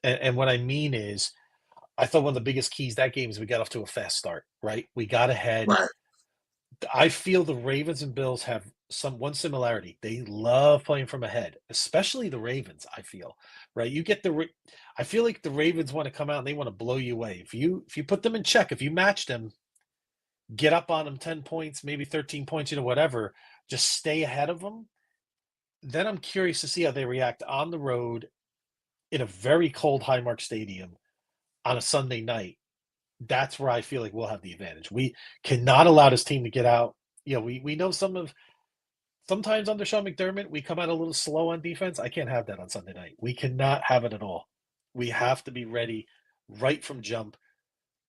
and what I mean is, I thought one of the biggest keys that game is we got off to a fast start, right? We got ahead. right. I feel the Ravens and Bills have one similarity. They love playing from ahead, especially the Ravens, I feel. Right? You get I feel like the Ravens want to come out and they want to blow you away. If you put them in check, if you match them, get up on them 10 points, maybe 13 points, whatever, just stay ahead of them. Then I'm curious to see how they react on the road in a very cold Highmark Stadium on a Sunday night. That's where I feel like we'll have the advantage. We cannot allow this team to get out. We know sometimes under Sean McDermott, we come out a little slow on defense. I can't have that on Sunday night. We cannot have it at all. We have to be ready right from jump.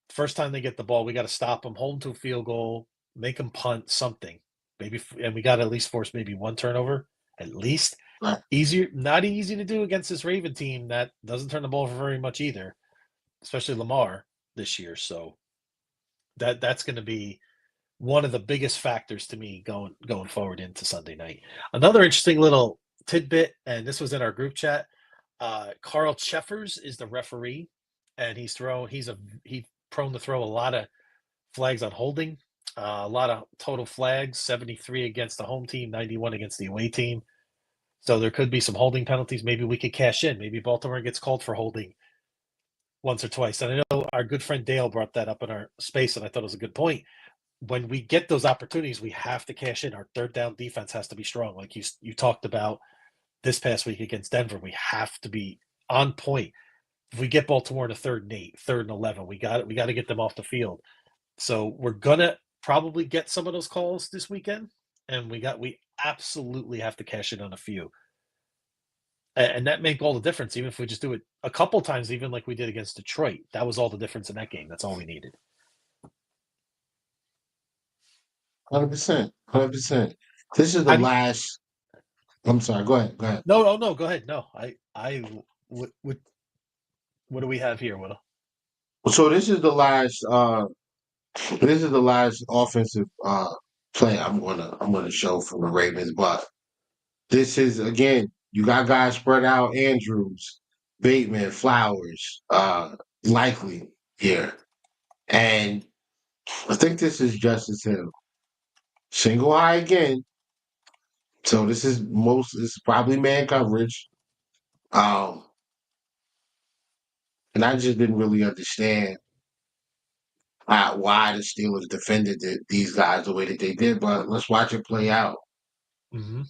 First time they get the ball, we got to stop them, hold them to a field goal, make them punt something. Maybe, and we got to at least force maybe one turnover, at least. Right. Easier, not easy to do against this Raven team that doesn't turn the ball for very much either, especially Lamar this year. So that's going to be one of the biggest factors to me going forward into Sunday night. Another interesting little tidbit, and this was in our group chat. Carl Cheffers is the referee, and he's prone to throw a lot of flags on holding, a lot of total flags, 73 against the home team, 91 against the away team. So there could be some holding penalties. Maybe we could cash in. Maybe Baltimore gets called for holding once or twice. And I know our good friend Dale brought that up in our space, and I thought it was a good point. When we get those opportunities, we have to cash in. Our third down defense has to be strong, like you talked about this past week against Denver. We have to be on point. If we get Baltimore in a 3rd and 8, 3rd and 11, we got to get them off the field. So we're gonna probably get some of those calls this weekend. and we absolutely have to cash in on a few. And that make all the difference, even if we just do it a couple times, even like we did against Detroit. That was all the difference in that game. That's all we needed. 100%. 100%. This is the How do you, last. I'm sorry. Go ahead. Go ahead. no, oh no, go ahead. No, what do we have here, Will? So this is the last. This is the last offensive play I'm gonna show from the Ravens. But this is again, you got guys spread out: Andrews, Bateman, Flowers, likely here, and I think this is Justice Hill. Single high again. So this is probably man coverage. Um, and I just didn't really understand why the Steelers defended these guys the way that they did. But let's watch it play out. Mm-hmm.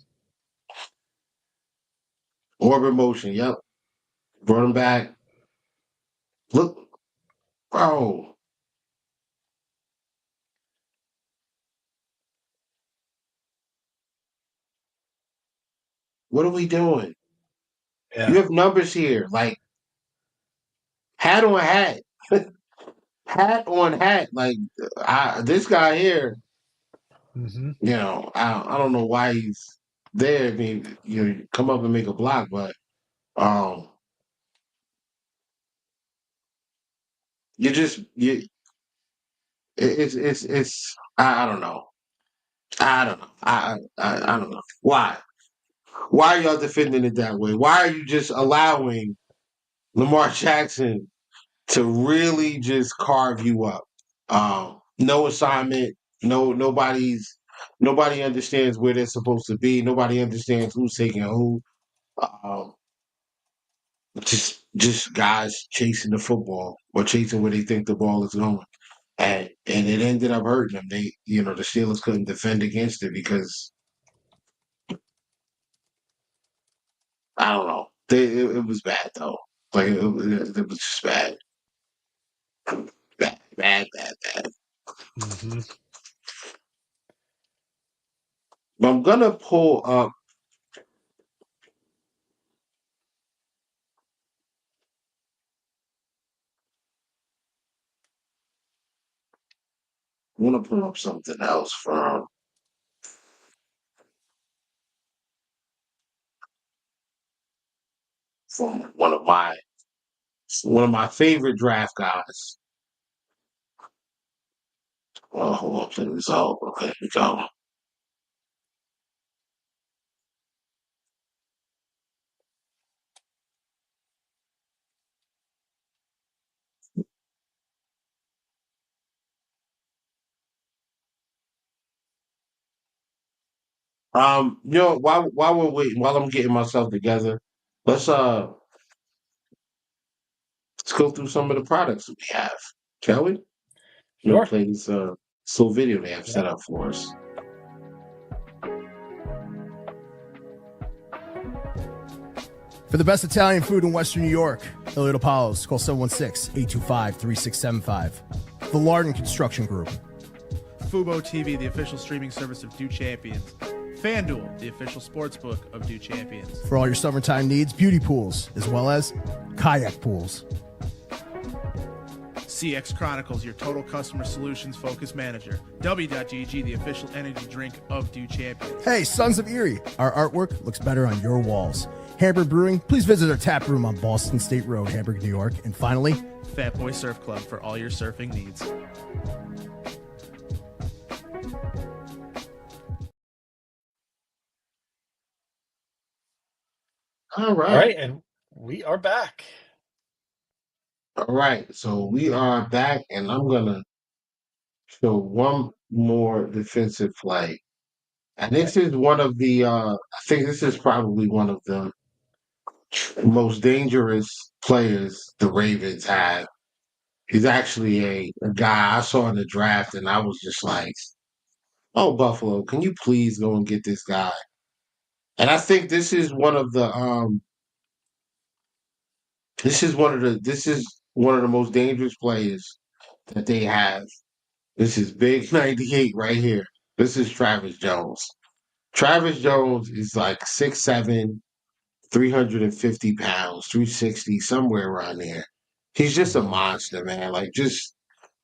Orbit motion. Yep. Brought him back. Look, bro. What are we doing? Yeah. You have numbers here, like hat on hat, hat on hat. Like this guy here, Mm-hmm. I don't know why he's there. I mean, come up and make a block, but you just it's I don't know. I don't know. I don't know why. Why are y'all defending it that way? Why are you just allowing Lamar Jackson to really just carve you up? No assignment. Nobody understands where they're supposed to be. Nobody understands who's taking who. Um, just guys chasing the football or chasing where they think the ball is going. And it ended up hurting them. The Steelers couldn't defend against it because I don't know. It was bad though. Like it was just bad, bad. Mm-hmm. But I'm gonna pull up. I want to pull up something else from one of my favorite draft guys. Well, hold on, play this out. Okay, here we go. While we're waiting, while I'm getting myself together, let's uh let's go through some of the products that we have, shall we? Sure. Play this slow video they have Yeah. set up for us. For the best Italian food in Western New York, Elliot Apollos, call 716-825-3675. The Lardon Construction Group. Fubo TV, the official streaming service of Do Champions. FanDuel, the official sportsbook of Do Champions. For all your summertime needs, beauty pools, as well as kayak pools. CX Chronicles, your total customer solutions focused manager. W.GG, the official energy drink of Do Champions. Hey, Sons of Erie, our artwork looks better on your walls. Hamburg Brewing, please visit our tap room on Boston State Road, Hamburg, New York. And finally, Fat Boy Surf Club for all your surfing needs. All All right. right, and we are back. All right. So we are back, and I'm gonna show one more defensive play. And this is one of the I think this is probably one of the most dangerous players the Ravens have. He's actually a guy I saw in the draft, and I was just like, "Oh, Buffalo, can you please go and get this guy?" And I think this is one of the this is one of the most dangerous players that they have. This is big 98 right here. This is Travis Jones. Travis Jones is like 6'7", 350 pounds, 360, somewhere around there. He's just a monster, man. Like just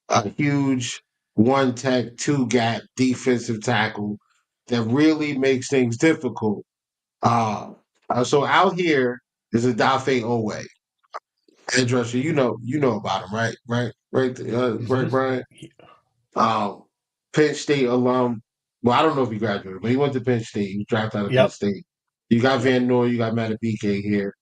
a huge one tech, two gap defensive tackle that really makes things difficult. So out here is a Dafe Owe. Edge rusher, you know about him, right? Right, Brian. Um, Penn State alum. Well, I don't know if he graduated, but he went to Penn State. He was drafted out of Penn Yep. State. You got Yep. Van Noy, you got Matabike here.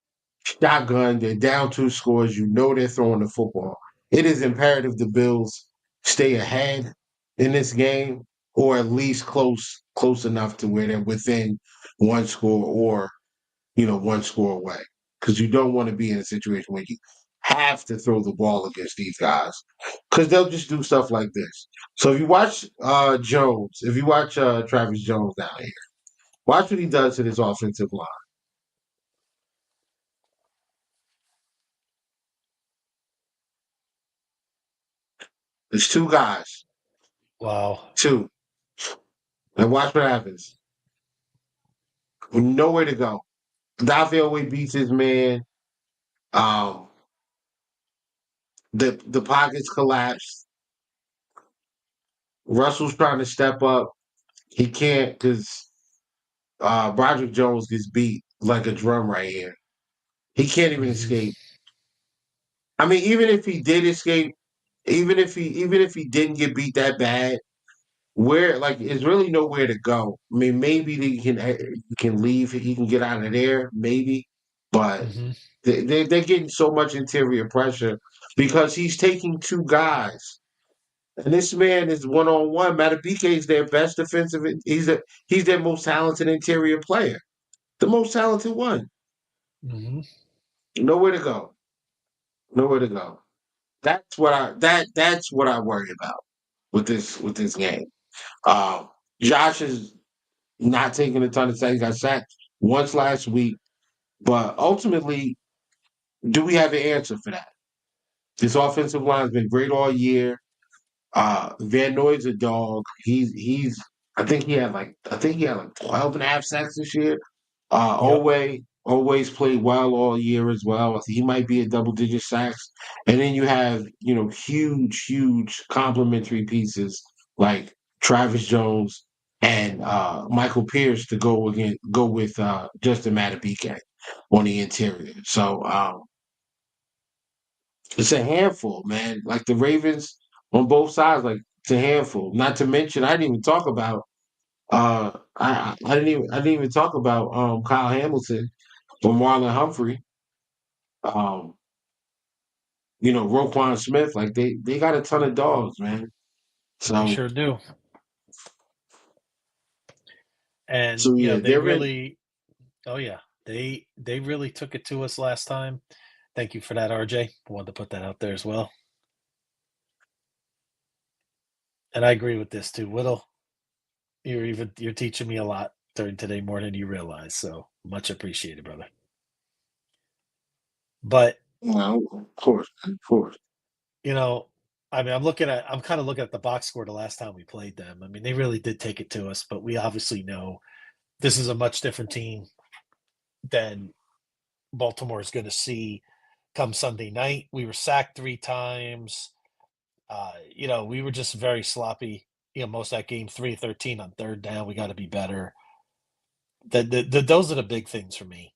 Shotgun, they're down 2 scores. You know they're throwing the football. It is imperative the Bills stay ahead in this game, or at least close enough to where they're within 1 score or 1 score away. Because you don't want to be in a situation where you have to throw the ball against these guys, because they'll just do stuff like this. So if you watch Jones, if you watch Travis Jones down here, watch what he does to this offensive line. There's 2 guys, Wow. 2, and watch what happens. Nowhere to go. Dafe beats his man. Um, the pockets collapse. Russell's trying to step up. He can't because Broderick Jones gets beat like a drum right here. He can't even escape. I mean, even if he did escape, even if he didn't get beat that bad, where like it's really nowhere to go. I mean, maybe he can leave. He can get out of there, maybe, but they're getting so much interior pressure because he's taking 2 guys, and this man is 1-on-1. Matabike is their best defensive. He's their most talented interior player, the most talented one. Nowhere to go. Nowhere to go. That's what I worry about with this game. Josh is not taking a ton of sacks. He got sacked once last week, but ultimately, do we have an answer for that? This offensive line has been great all year. Van Noy's a dog. He's I think he had like 12 and a half sacks this year. Yep. Always played well all year as well. I think he might be at double-digit sacks. And then you have, huge complementary pieces like Travis Jones and Michael Pierce to go with Justin Matabike on the interior. So it's a handful, man. Like the Ravens on both sides, like it's a handful. Not to mention, I didn't even talk about I didn't even talk about Kyle Hamilton or Marlon Humphrey. Um, Roquan Smith, like they got a ton of dogs, man. They So sure do. And so yeah, they they're in. really oh yeah. They really took it to us last time. Thank you for that, RJ. I wanted to put that out there as well. And I agree with this too. Whittle, you're teaching me a lot during today more than you realize. So much appreciated, brother. But Well, of course. I mean, I'm kind of looking at the box score the last time we played them. I mean, they really did take it to us, but we obviously know this is a much different team than Baltimore is going to see come Sunday night. We were sacked 3 times. We were just very sloppy. Most of that game, 3-13 on 3rd down. We got to be better. Those are the big things for me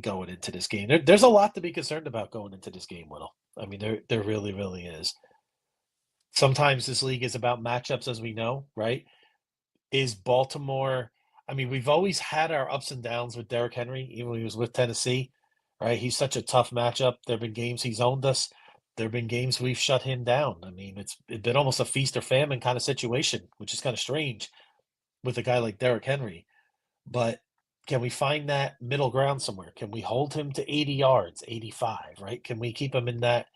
going into this game. There's a lot to be concerned about going into this game, Whittle. I mean, there really, really is. Sometimes this league is about matchups, as we know, right? Is Baltimore – I mean, we've always had our ups and downs with Derrick Henry, even when he was with Tennessee, right? He's such a tough matchup. There have been games he's owned us. There have been games we've shut him down. I mean, it's been almost a feast or famine kind of situation, which is kind of strange with a guy like Derrick Henry. But can we find that middle ground somewhere? Can we hold him to 80 yards, 85, right? Can we keep him in that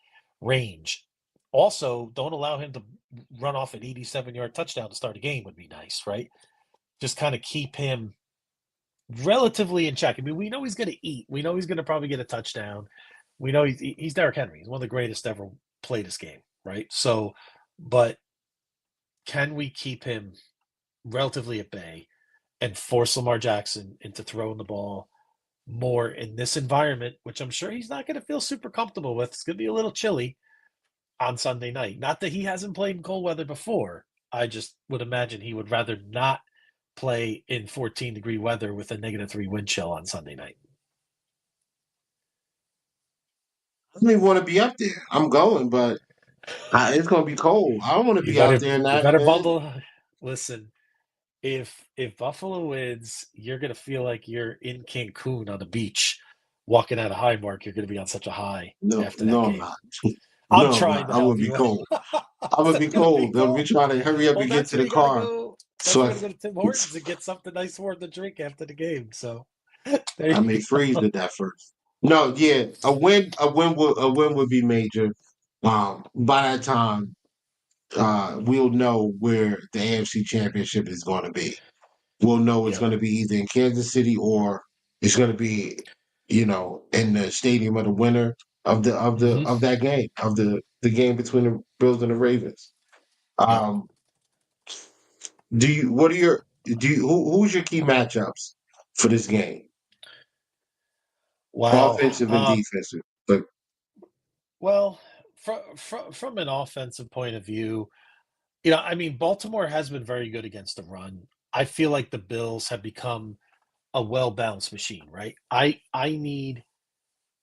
range? Also, don't allow him to run off an 87-yard touchdown to start a game would be nice, right? Just kind of keep him relatively in check. I mean, we know he's going to eat. We know he's going to probably get a touchdown. We know he's Derrick Henry. He's one of the greatest to ever play this game, right? So, but can we keep him relatively at bay and force Lamar Jackson into throwing the ball more in this environment, which I'm sure he's not going to feel super comfortable with. It's going to be a little chilly on Sunday night. Not that he hasn't played in cold weather before. I just would imagine he would rather not play in 14-degree weather with a -3 wind chill on Sunday night. I don't even want to be up there. I'm going, but it's going to be cold. I don't want to You be out better there in you that, better man. bundle. Listen, if Buffalo wins, you're gonna feel like you're in Cancun on the beach, walking out of Highmark. You're gonna be on such a high No, after that no, I'm game. not. I'm No, I'm trying not. to I'm help going to be you. cold. I'm going to be It's gonna be cold. I'm cold. trying to hurry up Well, and get that's to where the you gotta car. go. That's So where you gotta go to Tim Hortons and get something nice warm to drink after the game. So there I may you freeze go. to that first. No, yeah, a win would be major. By that time, we'll know where the AFC Championship is going to be. We'll know it's Yep. going to be either in Kansas City or it's going to be, in the stadium of the winner hmm of that game of the game between the Bills and the Ravens. Yep. Um, do you? What are your? Do you? Who's your key matchups for this game? Wow. Offensive and defensive. But Well, from an offensive point of view, I mean, Baltimore has been very good against the run. I feel like the Bills have become a well-balanced machine, right? I need,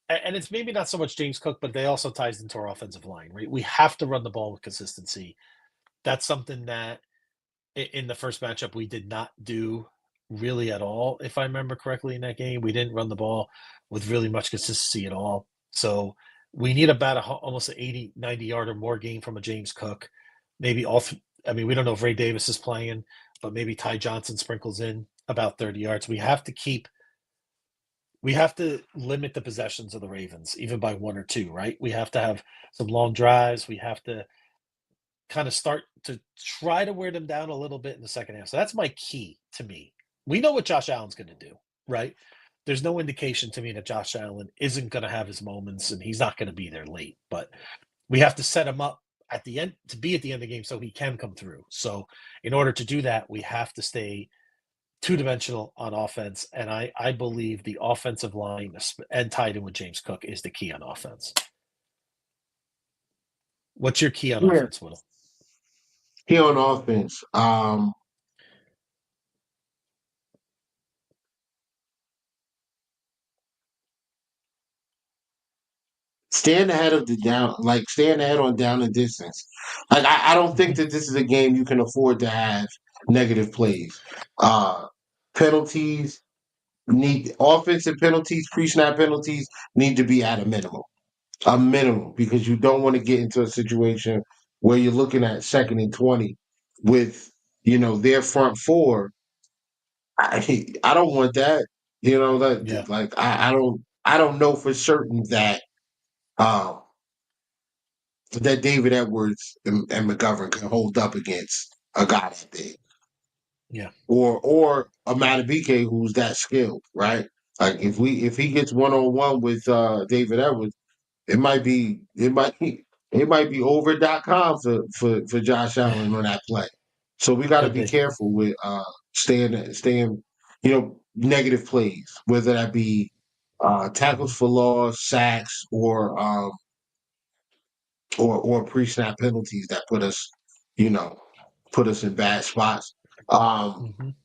and it's maybe not so much James Cook, but they also ties into our offensive line, right? We have to run the ball with consistency. That's something that in the first matchup we did not do really at all, if I remember correctly in that game. We didn't run the ball with really much consistency at all. So we need about almost an 80, 90 yard or more game from a James Cook. Maybe I mean, we don't know if Ray Davis is playing, but maybe Ty Johnson sprinkles in about 30 yards. We have to limit the possessions of the Ravens, even by one or two, right? We have to have some long drives. We have to kind of start to try to wear them down a little bit in the second half. So that's my key to me. We know what Josh Allen's going to do, right? There's no indication to me that Josh Allen isn't going to have his moments and he's not going to be there late, but we have to set him up at the end to be at the end of the game so he can come through. So in order to do that, we have to stay two-dimensional on offense, and I believe the offensive line and tied in with James Cook is the key on offense. What's your key on yeah, offense, Whittle? here on offense, staying ahead of the down, like staying ahead on down and distance. Like I don't think Mhm. that this is a game you can afford to have negative plays. Uh, Penalties need offensive penalties, pre-snap penalties need to be at a minimum, because you don't want to get into a situation where you're looking at 2nd and 20 with their front four. I don't want that. Yeah, Like I don't know for certain um that David Edwards and McGovern can hold up against a guy that big, yeah. or a Matabike who's that skilled, right? Like if he gets 1-on-1 with David Edwards, it might be over.com for Josh Allen on that play. So we got to Could be be. careful with staying negative plays, whether that be tackles Mhm. for loss, sacks, or pre-snap penalties that you know, put us in bad spots. Um, Mhm.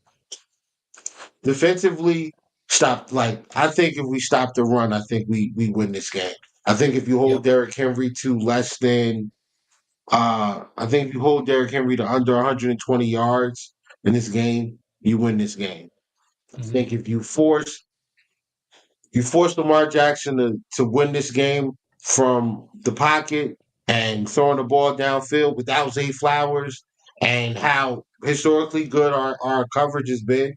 Defensively, I think if we stop the run, I think we win this game. I think if you hold Yep. Derrick Henry to less than, I think if you hold Derrick Henry to under 120 yards in this game, you win this game. I Mhm. think if you force Lamar Jackson to win this game from the pocket and throwing the ball downfield without Zay Flowers, and how historically good our coverage has been,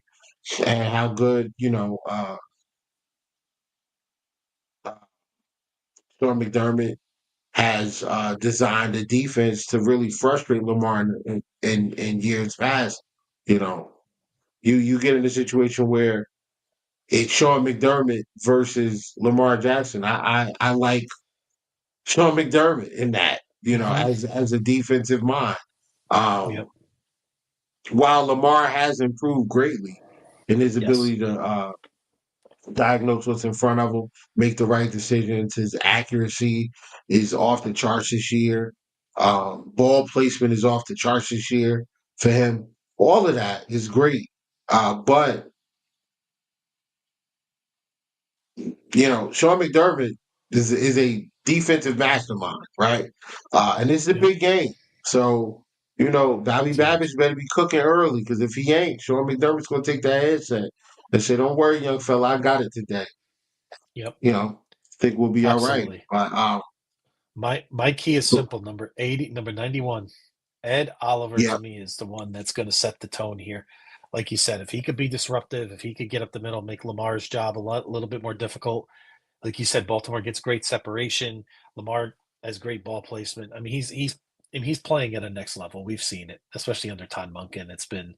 and how good Sean McDermott has designed a defense to really frustrate Lamar in years past. You know, you get in a situation where it's Sean McDermott versus Lamar Jackson. I like Sean McDermott in that, Mhm. as a defensive mind. Um, Yep. while Lamar has improved greatly, and his Yes. ability to diagnose what's in front of him, make the right decisions. His accuracy is off the charts this year. Ball placement is off the charts this year for him. All of that is great. But Sean McDermott is a defensive mastermind, right? And this is a Yep. big game. So, Bobby It's huge. Babbage better be cooking early because if he ain't, Sean McDermott's going to take that headset and say, "Don't worry, young fella, I got it today." Yep. Think we'll be all right. Absolutely. But My key is simple. Number 80, number 91. Ed Oliver yeah, to me is the one that's going to set the tone here. Like you said, if he could be disruptive, if he could get up the middle, make Lamar's job a little bit more difficult. Like you said, Baltimore gets great separation. Lamar has great ball placement. I mean, he's playing at a next level. We've seen it, especially under Todd Monken. It's been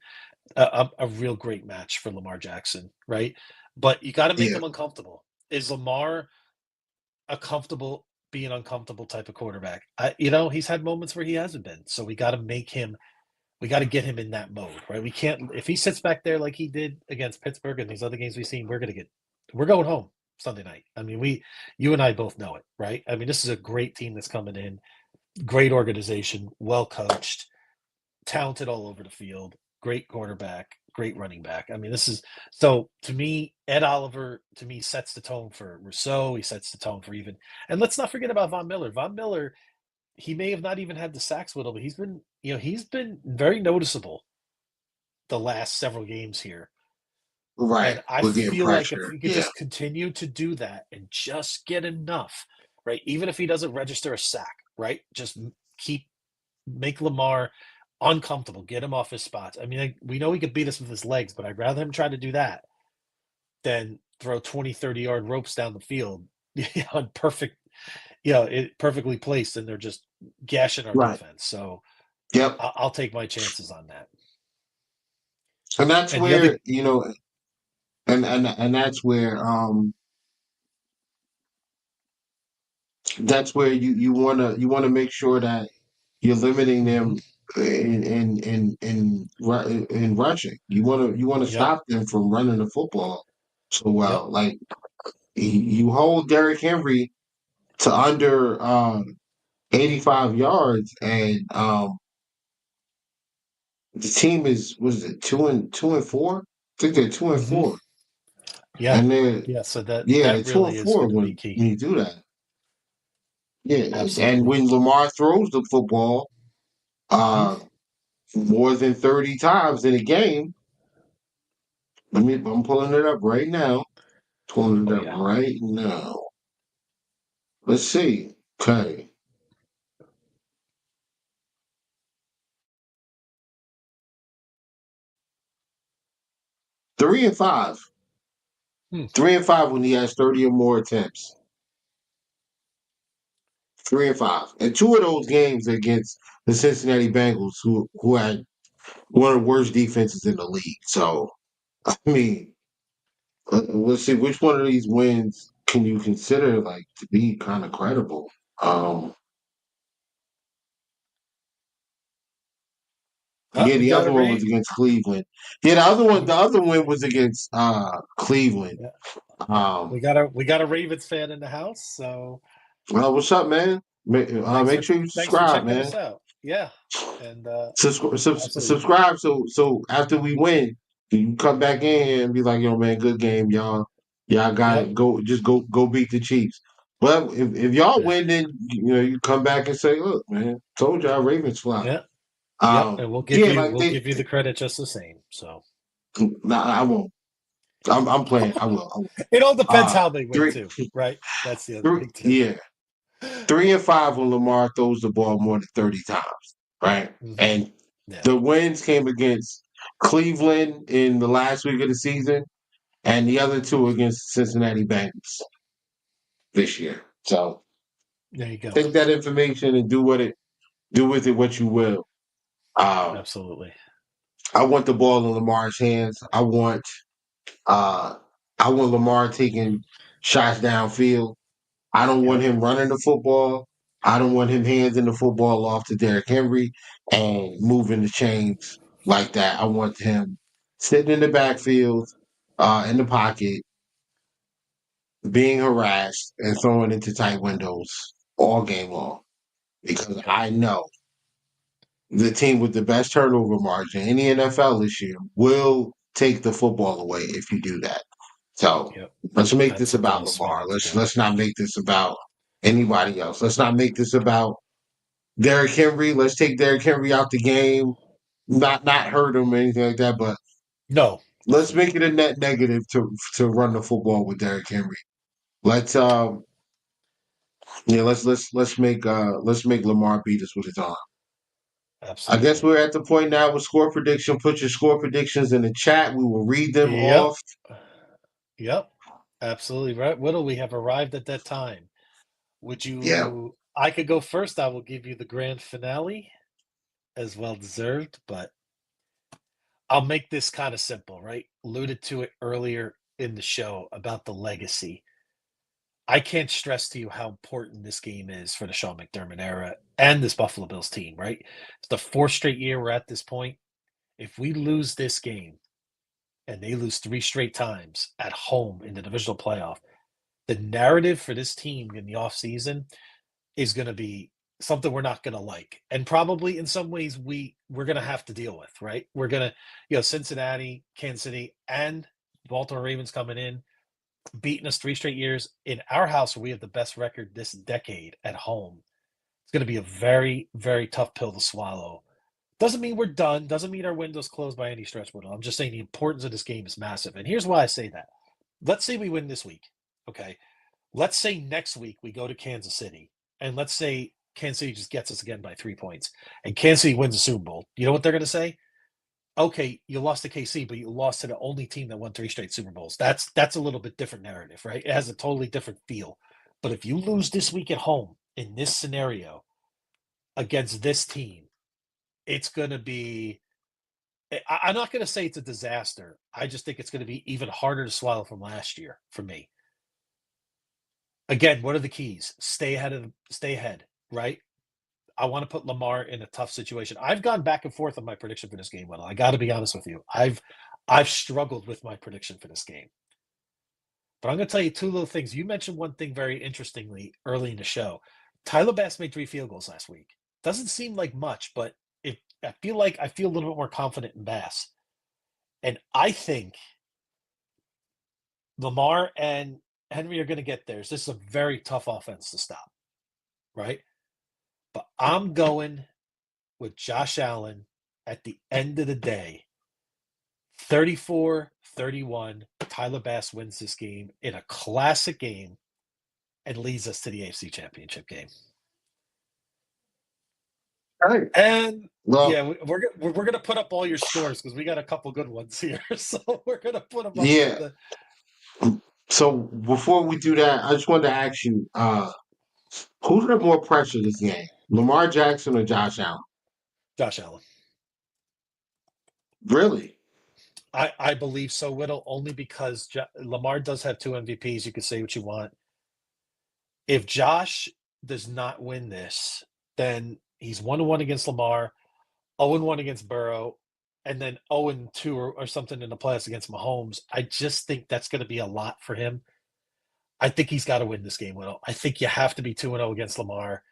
a real great match for Lamar Jackson, right? But you got to make yeah, him uncomfortable. Is Lamar a comfortable being uncomfortable type of quarterback? He's had moments where he hasn't been. So we got to get him in that mode, right? We can't, if he sits back there like he did against Pittsburgh and these other games we've seen, we're going home Sunday night. I mean, you and I both know it, right? I mean, this is a great team that's coming in, great organization, well coached, talented all over the field, great quarterback, great running back. I mean, so to me, Ed Oliver to me sets the tone for Rousseau. He sets the tone for and let's not forget about Von Miller. Von Miller, he may have not even had the sacks with him, but he's been very noticeable the last several games here. right. And I We're getting feel like if pressure. we could Yeah, just continue to do that and just get enough, right? Even if he doesn't register a sack, right? Just make Lamar uncomfortable, get him off his spots. I mean, we know he could beat us with his legs, but I'd rather him try to do that than throw 20, 30-yard ropes down the field on perfectly placed, and they're just gashing our right. defense. So Yep. I'll take my chances on that. And that's And the other, where and that's where you wanna make sure that you're limiting them in rushing. You wanna yep, stop them from running the football so yep, well. Like you hold Derrick Henry to under 85 yards, and the team was it 2-4? I think they're 2-4, yeah, and they're yeah. So that yeah they're that two really and is four going to be when key. you do that. Yeah, and Absolutely. when Lamar throws the football, hmm uh, more than 30 times in a game. I'm pulling it up right now. Pulling it Oh up yeah. right now. Let's see. Okay. 3-5. Hmm. 3-5 when he has 30 or more attempts. 3-5. And two of those games against the Cincinnati Bengals, who had one of the worst defenses in the league. So, I mean, let's see which one of these wins can you consider like to be kind of credible. Yeah, We the got other to one was rate. against Cleveland. Yeah, the other one was against Cleveland. Yeah, yeah. Um, We got a Ravens fan in the house. So well, what's up, man? Make sure you thanks for subscribe, checking man. us out. Yeah, and absolutely. Subscribe so after we win, you can come back in here and be like, "Yo, man, good game, y'all. Y'all got Yep. it. Go beat the Chiefs." But if y'all Yeah. win, then you come back and say, "Look, man, told y'all Ravens fly." Yeah. Yep. And we'll give Yeah, you like we'll give you the credit just the same. So nah, I won't. I'm playing. I will. I will. it all depends how they win Three, too, right? That's the other three, thing too. yeah, 3-5 when Lamar throws the ball more than 30 times, right? hmm And Yeah. the wins came against Cleveland in the last week of the season, and the other two against Cincinnati Bengals this year. So There you go. take that information and do with it what you will. Um, Absolutely. I want the ball in Lamar's hands. Uh, I want Lamar taking shots downfield. I don't want Yep. him running the football. I don't want him handing the football off to Derrick Henry and moving the chains like that. I want him sitting in the backfield, in the pocket, being harassed and throwing into tight windows all game long. Because I know the team with the best turnover margin in the NFL this year will take the football away if you do that. So Yep. let's make That's this the about biggest Lamar. swing to Let's do. let's not make this about anybody else. Let's not make this about Derrick Henry. Let's take Derrick Henry out the game, not hurt him or anything like that. But No. let's make it a net negative to run the football with Derrick Henry. Let's yeah, let's make Lamar beat us with his arm. I guess Absolutely. we're at the point now with score prediction. Put your score predictions in the chat. We will read them Yep. off. Yep. Absolutely right. Whittle, we have arrived at that time. Would Yeah. you? I could go first. I will give you the grand finale, as well deserved, but I'll make this kind of simple, right? Alluded to it earlier in the show about the legacy. I can't stress to you how important this game is for the Sean McDermott era and this Buffalo Bills team, right? It's the fourth straight year we're at this point. If we lose this game and they lose 3 straight times at home in the divisional playoff, the narrative for this team in the offseason is going to be something we're not going to like. And probably in some ways we're going to have to deal with, right? We're going to, Cincinnati, Kansas City, and Baltimore Ravens coming in, beating us 3 straight years in our house where we have the best record this decade at home. It's going to be a very, very tough pill to swallow. Doesn't mean we're done. Doesn't mean our window's closed by any stretch. But I'm just saying the importance of this game is massive. And here's why I say that. Let's say we win this week. Okay. Let's say next week we go to Kansas City. And let's say Kansas City just gets us again by 3 points. And Kansas City wins the Super Bowl. You know what they're going to say? Okay, you lost to KC, but you lost to the only team that won 3 straight Super Bowls. That's a little bit different narrative, right? It has a totally different feel. But if you lose this week at home in this scenario against this team, it's going to be I'm not going to say it's a disaster. I just think it's going to be even harder to swallow from last year for me. Again, what are the keys? Stay ahead, right? I want to put Lamar in a tough situation. I've gone back and forth on my prediction for this game, Wendell. I got to be honest with you. I've struggled with my prediction for this game. But I'm going to tell you 2 little things. You mentioned one thing very interestingly early in the show. Tyler Bass made 3 field goals last week. Doesn't seem like much, but I feel a little bit more confident in Bass. And I think Lamar and Henry are going to get theirs. This is a very tough offense to stop, right? But I'm going with Josh Allen at the end of the day. 34-31, Tyler Bass wins this game in a classic game and leads us to the AFC Championship game. All right. And Well, yeah, we're gonna put up all your scores because we got a couple good ones here, so we're gonna put them up. yeah. So before we do that, I just wanted to ask you, who's under more pressure this game? Lamar Jackson or Josh Allen? Josh Allen. Really? I believe so, Whittle, only because Lamar does have 2 MVPs. You can say what you want. If Josh does not win this, then he's 1-1 against Lamar, 0-1 against Burrow, and then 0-2 or something in the playoffs against Mahomes. I just think that's going to be a lot for him. I think he's got to win this game, Whittle. I think you have to be 2-0 against Lamar.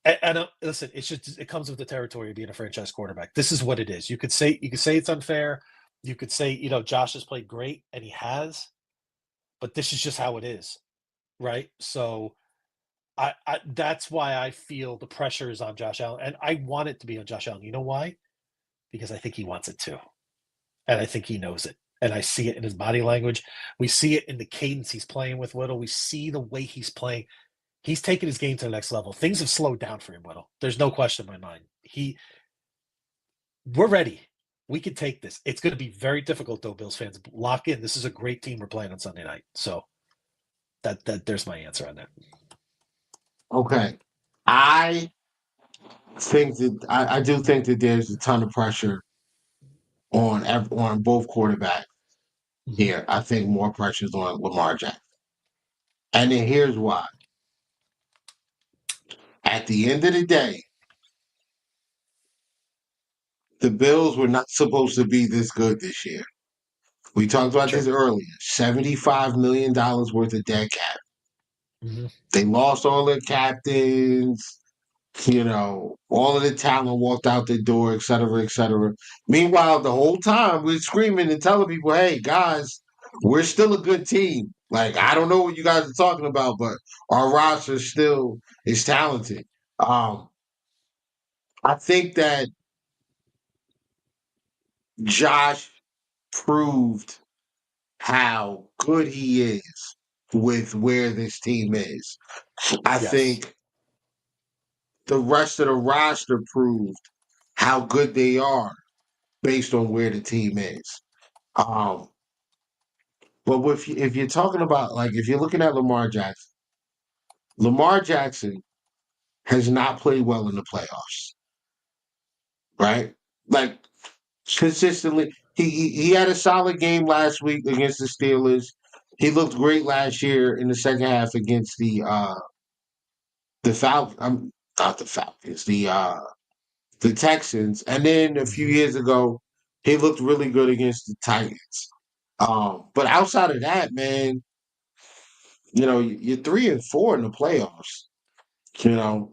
And listen, it comes with the territory of being a franchise quarterback. This is what it is. You could say it's unfair. You could say, Josh has played great, and he has, but this is just how it is, right? So I that's why I feel the pressure is on Josh Allen, and I want it to be on Josh Allen. You know why? Because I think he wants it too, and I think he knows it, and I see it in his body language. We see it in the cadence he's playing with Whittle. We see the way he's playing. He's taken his game to the next level. Things have slowed down for him, Whittle. There's no question in my mind. We're ready. We can take this. It's going to be very difficult, though, Bills fans. Lock in. This is a great team we're playing on Sunday night. So that there's my answer on that. Okay. I do think that there's a ton of pressure on both quarterbacks here. I think more pressure is on Lamar Jackson. And then here's why. At the end of the day, the Bills were not supposed to be this good this year. We talked about this earlier. $75 million worth of dead cap. Mhm. They lost all their captains. All of the talent walked out the door, et cetera, et cetera. Meanwhile, the whole time we're screaming and telling people, hey, guys, we're still a good team. Like, I don't know what you guys are talking about, but our roster still is talented. I think that Josh proved how good he is with where this team is. I Yes. think the rest of the roster proved how good they are based on where the team is. Um, but if you're talking about, like, if you're looking at Lamar Jackson has not played well in the playoffs, right? Like, consistently, he had a solid game last week against the Steelers. He looked great last year in the second half against the Falcons. Not the Falcons, the Texans, and then a few years ago, he looked really good against the Titans. But outside of that, man, you're 3-4 in the playoffs. You know,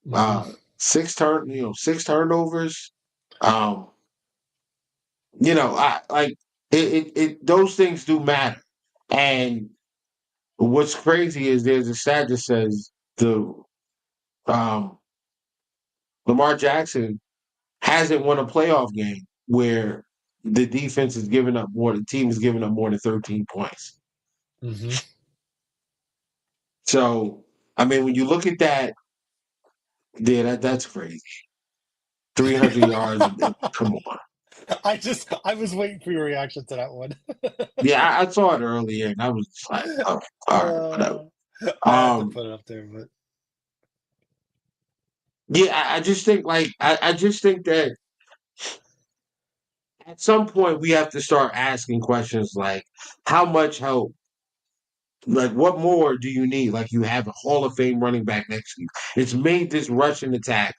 Mhm. six turnovers. Um, I like it. Those things do matter. And what's crazy is there's a stat that says the um, Lamar Jackson hasn't won a playoff game where the defense is giving up more. The team is giving up more than 13 points. Mhm. So, I mean, when you look at that, yeah, that's crazy. 300 yards. Come on. I was waiting for your reaction to that one. Yeah, I saw it earlier, and I was just like, oh, all right, whatever. I had to Um, put it up there, but yeah, I just think I just think that at some point we have to start asking questions like, how much help? Like, what more do you need? Like, you have a Hall of Fame running back next to you. It's made this rushing attack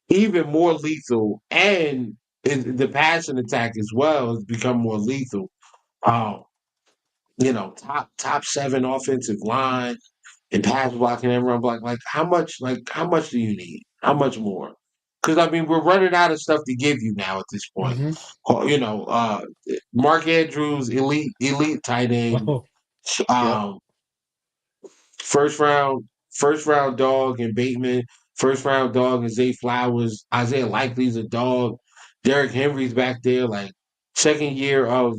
even more lethal, and the passing attack as well has become more lethal. Um, top 7 offensive line and pass blocking and run block. Like how much do you need? How much more? Because I mean, we're running out of stuff to give you now at this point. Mhm. Mark Andrews, elite tight end, Oh, yep. um, first round dog and Bateman, first round dog and Zay Flowers, Isaiah Likely's a dog, Derrick Henry's back there, like second year of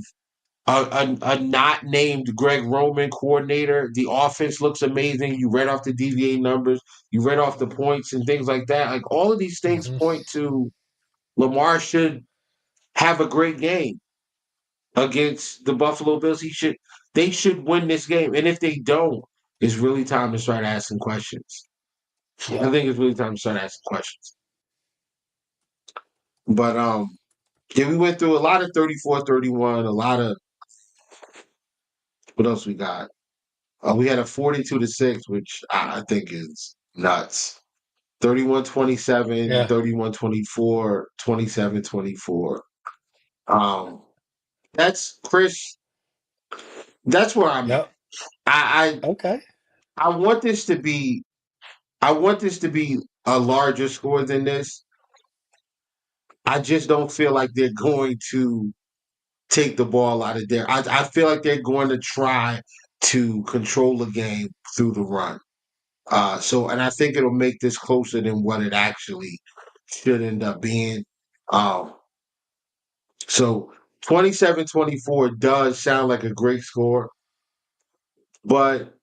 a not named Greg Roman coordinator. The offense looks amazing. You read off the DVA numbers, you read off the points and things like that. Like all of these things Mhm. point to Lamar should have a great game against the Buffalo Bills. They should win this game. And if they don't, it's really time to start asking questions. I Yep. think it's really time to start asking questions. But yeah, we went through a lot of 34-31, a lot of what else we got? We had a 42-6, which I think is nuts. 31-27, Yeah. 31-24, 27-24. Um, that's Chris. That's where I'm at. Yep. I Okay. I want this to be. I want this to be a larger score than this. I just don't feel like they're going to take the ball out of there. I feel like they're going to try to control the game through the run. And I think it'll make this closer than what it actually should end up being. Um, so 27-24 does sound like a great score, but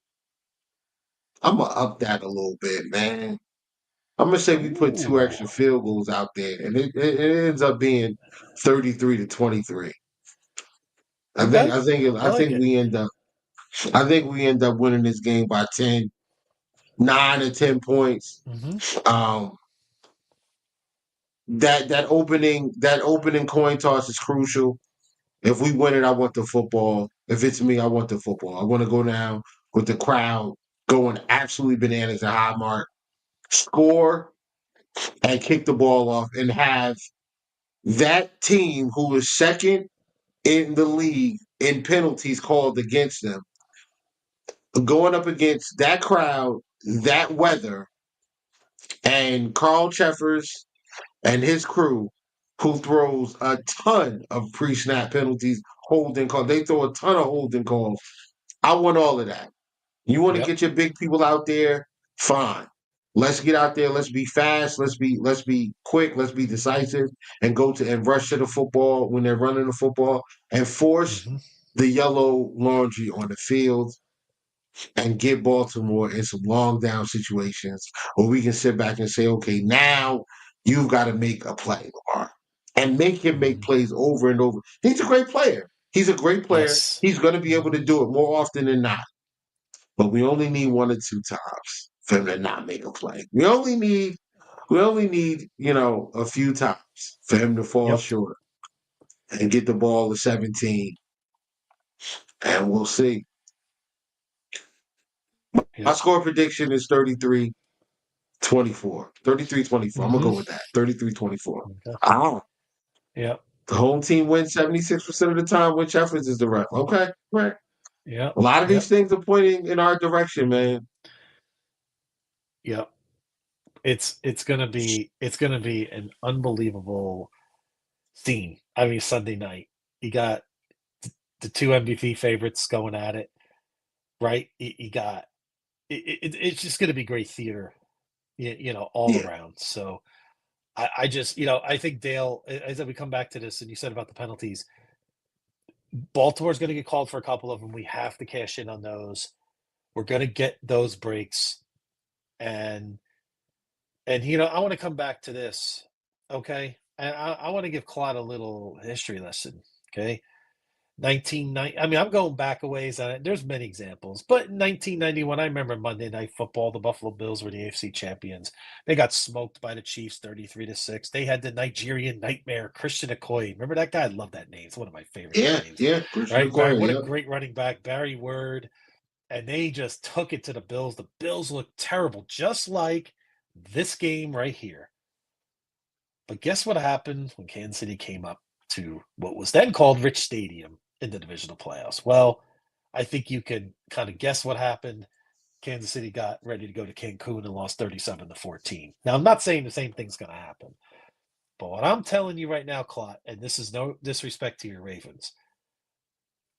I'm gonna up that a little bit, man. I'm gonna say we put 2 Ooh. extra field goals out there, and it ends up being 33-23. Okay. I I like think it. we end up winning this game by 10, 9 or 10 points. Mhm. Um, that opening coin toss is crucial. If we win it, I want the football. If it's me, I want the football. I want to go down with the crowd going absolutely bananas at Highmark, score and kick the ball off and have that team who was second in the league in penalties called against them, going up against that crowd, that weather, and Carl Cheffers and his crew, who throws a ton of pre-snap penalties, holding calls. They throw a ton of holding calls. I want all of that. You want to Yep. get your big people out there? Fine. Let's get out there. Let's be fast. Let's be quick. Let's be decisive and and rush to the football when they're running the football and force Mm-hmm. the yellow laundry on the field and get Baltimore in some long down situations where we can sit back and say, okay, now you've got to make a play, Lamar, and make him make plays over and over. He's a great player. He's a great player. Yes. He's going to be able to do it more often than not. But we only need 1 or 2 times for him to not make a play. We only need, a few times for him to fall Yep. short and get the ball to 17. And we'll see. My Yep. score prediction is 33-24. 33-24. I'm going to go with that. 33-24. Okay. Yep. The home team wins 76% of the time when Jeffers is the ref. Okay, right. Yep. A lot of these things are pointing in our direction, man. Yep. It's gonna be an unbelievable scene. I mean, Sunday night, you got the 2 MVP favorites going at it, right? You got it's just gonna be great theater, all Yeah. around. So I just, I think Dale, as we come back to this, and you said about the penalties, Baltimore's going to get called for a couple of them. We have to cash in on those. We're going to get those breaks, and I want to come back to this, okay? And I want to give Claude a little history lesson, okay? 1990. I mean, I'm going back a ways on it. There's many examples, but in 1991, I remember Monday Night Football. The Buffalo Bills were the AFC champions. They got smoked by the Chiefs, 33-6. They had the Nigerian Nightmare, Christian Okoye. Remember that guy? I love that name. It's one of my favorite names. Yeah. Christian Right, Barry, Okoye, what yeah. a great running back, Barry Word. And they just took it to the Bills. The Bills looked terrible, just like this game right here. But guess what happened when Kansas City came up to what was then called Rich Stadium in the divisional playoffs? Well, I think you can kind of guess what happened. Kansas City got ready to go to Cancun and lost 37-14. Now, I'm not saying the same thing's going to happen, but what I'm telling you right now, Clot, and this is no disrespect to your Ravens,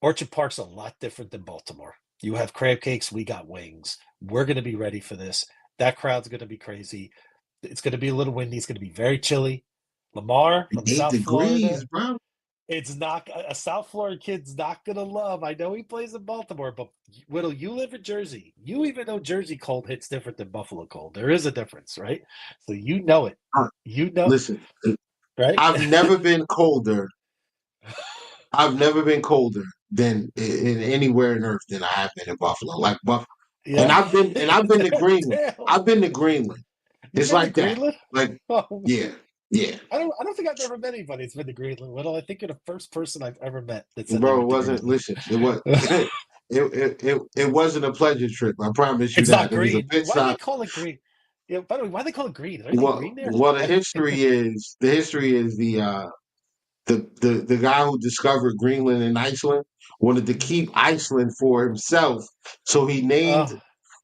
Orchard Park's a lot different than Baltimore. You have crab cakes, we got wings. We're going to be ready for this. That crowd's going to be crazy. It's going to be a little windy. It's going to be very chilly. Lamar from 8 South degrees, Florida, bro. it's not a South Florida kid's not going to love. I know he plays in Baltimore, but Whittle, you live in Jersey. You even know Jersey cold hits different than Buffalo cold. There is a difference, right? So you know it. You know, Listen, right? I've never been colder. I've never been colder than in anywhere on earth than I have been in Buffalo. Like Buffalo. Yeah. And I've been to Greenland. Damn. I've been to Greenland. It's Been to like that. Greenland? Like, Oh, yeah. I don't think I've ever met anybody that's been to Greenland, Whittle. I think you're the first person I've ever met that said Bro, they it went to wasn't. Greenland. Listen, it was. It wasn't a pleasure trip. I promise you It's that. not It was a green. pit Why do they stop. call it green? Yeah, by the way, why do they call it green? Is there anything green there? Well, the history is the guy who discovered Greenland and Iceland wanted to keep Iceland for himself, so he named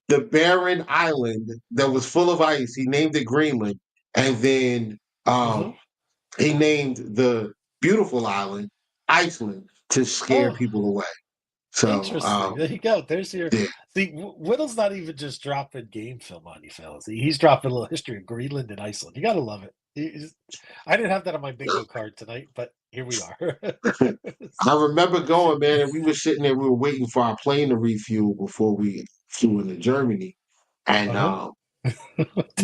the barren island that was full of ice. He named it Greenland, and then he named the beautiful island Iceland to scare people away. So Interesting. There you go. There's your yeah. see. Whittle's not even just dropping game film on you, fellas. He's dropping a little history of Greenland and Iceland. You gotta love it. I didn't have that on my bingo card tonight, but here we are. I remember going, man, and we were sitting there. We were waiting for our plane to refuel before we flew into Germany, and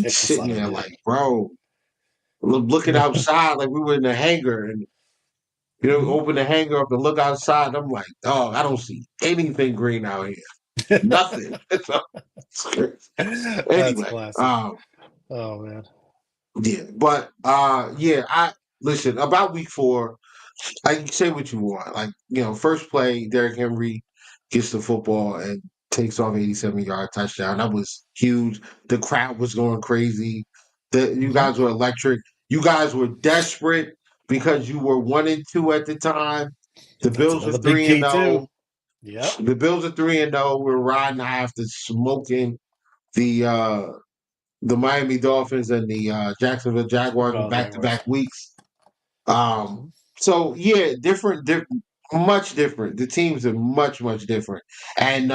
sitting there like, bro, looking outside like we were in the hangar, and open the hangar up and look outside. I'm like, dog, I don't see anything green out here. Nothing. That's Anyway, classic. Oh man. Yeah, but I listen about week 4. I say what you want. Like, first play, Derrick Henry gets the football and takes off 87-yard touchdown. That was huge. The crowd was going crazy. You guys were electric. You guys were desperate because you were 1-2 at the time. The That's Bills are another big key 3-0. too. Yep. The Bills are 3-0. We're riding high after smoking the Miami Dolphins and the Jacksonville Jaguars in Well, Jaguars. back-to-back weeks. So yeah, different, much different. The teams are much different, and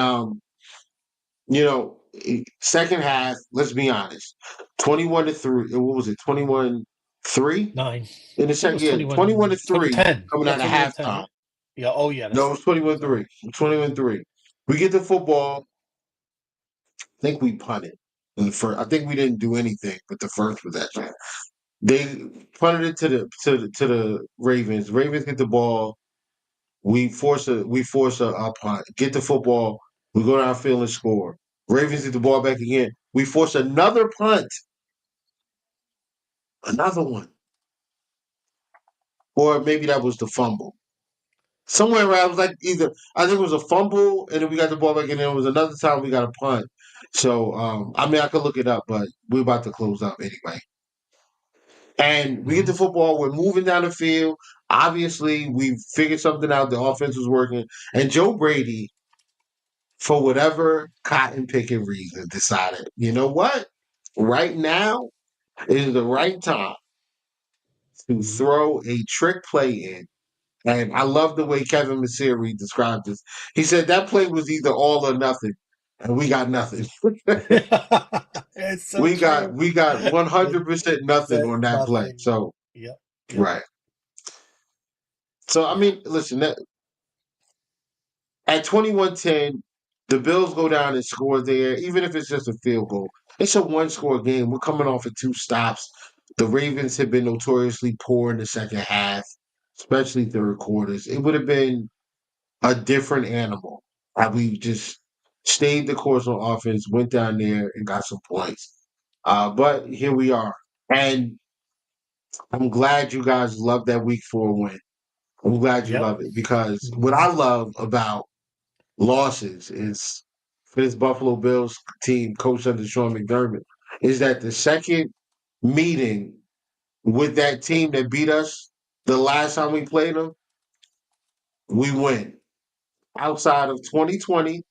second half. Let's be honest, 21-3. What was it? 21-3 9. in the I think it second. was Yeah, 21-3 2010. coming Yeah, out of 21-10. halftime. Yeah. Oh, yeah. That's No, it right. was 21-3. 21-3. We get the football. I think we punted in the first. I think we didn't do anything but the first possession. They punted it to the Ravens. Ravens get the ball. We force a punt. Get the football. We go downfield and score. Ravens get the ball back again. We force another punt. Another one. Or maybe that was the fumble. Somewhere around, it was like I think it was a fumble, and then we got the ball back, and then it was another time we got a punt. So, I mean, I could look it up, but we're about to close up anyway. And we get the football. We're moving down the field. Obviously, we figured something out. The offense was working. And Joe Brady, for whatever cotton picking reason, decided, you know what? Right now is the right time to throw a trick play in. And I love the way Kevin Masiri described this. He said that play was either all or nothing, and we got nothing. It's so we got true. 100% nothing on that play. Nothing. So Yep. right. So I mean, listen, at 21-10, the Bills go down and score there, even if it's just a field goal. It's a one-score game. We're coming off of 2 stops. The Ravens have been notoriously poor in the second half, especially third quarters. It would have been a different animal had we just stayed the course on offense, went down there and got some points. But here we are. And I'm glad you guys love that week 4 win. I'm glad you Yep. love it because what I love about losses is for this Buffalo Bills team, coached under Sean McDermott, is that the second meeting with that team that beat us the last time we played them, we win. Outside of 2020,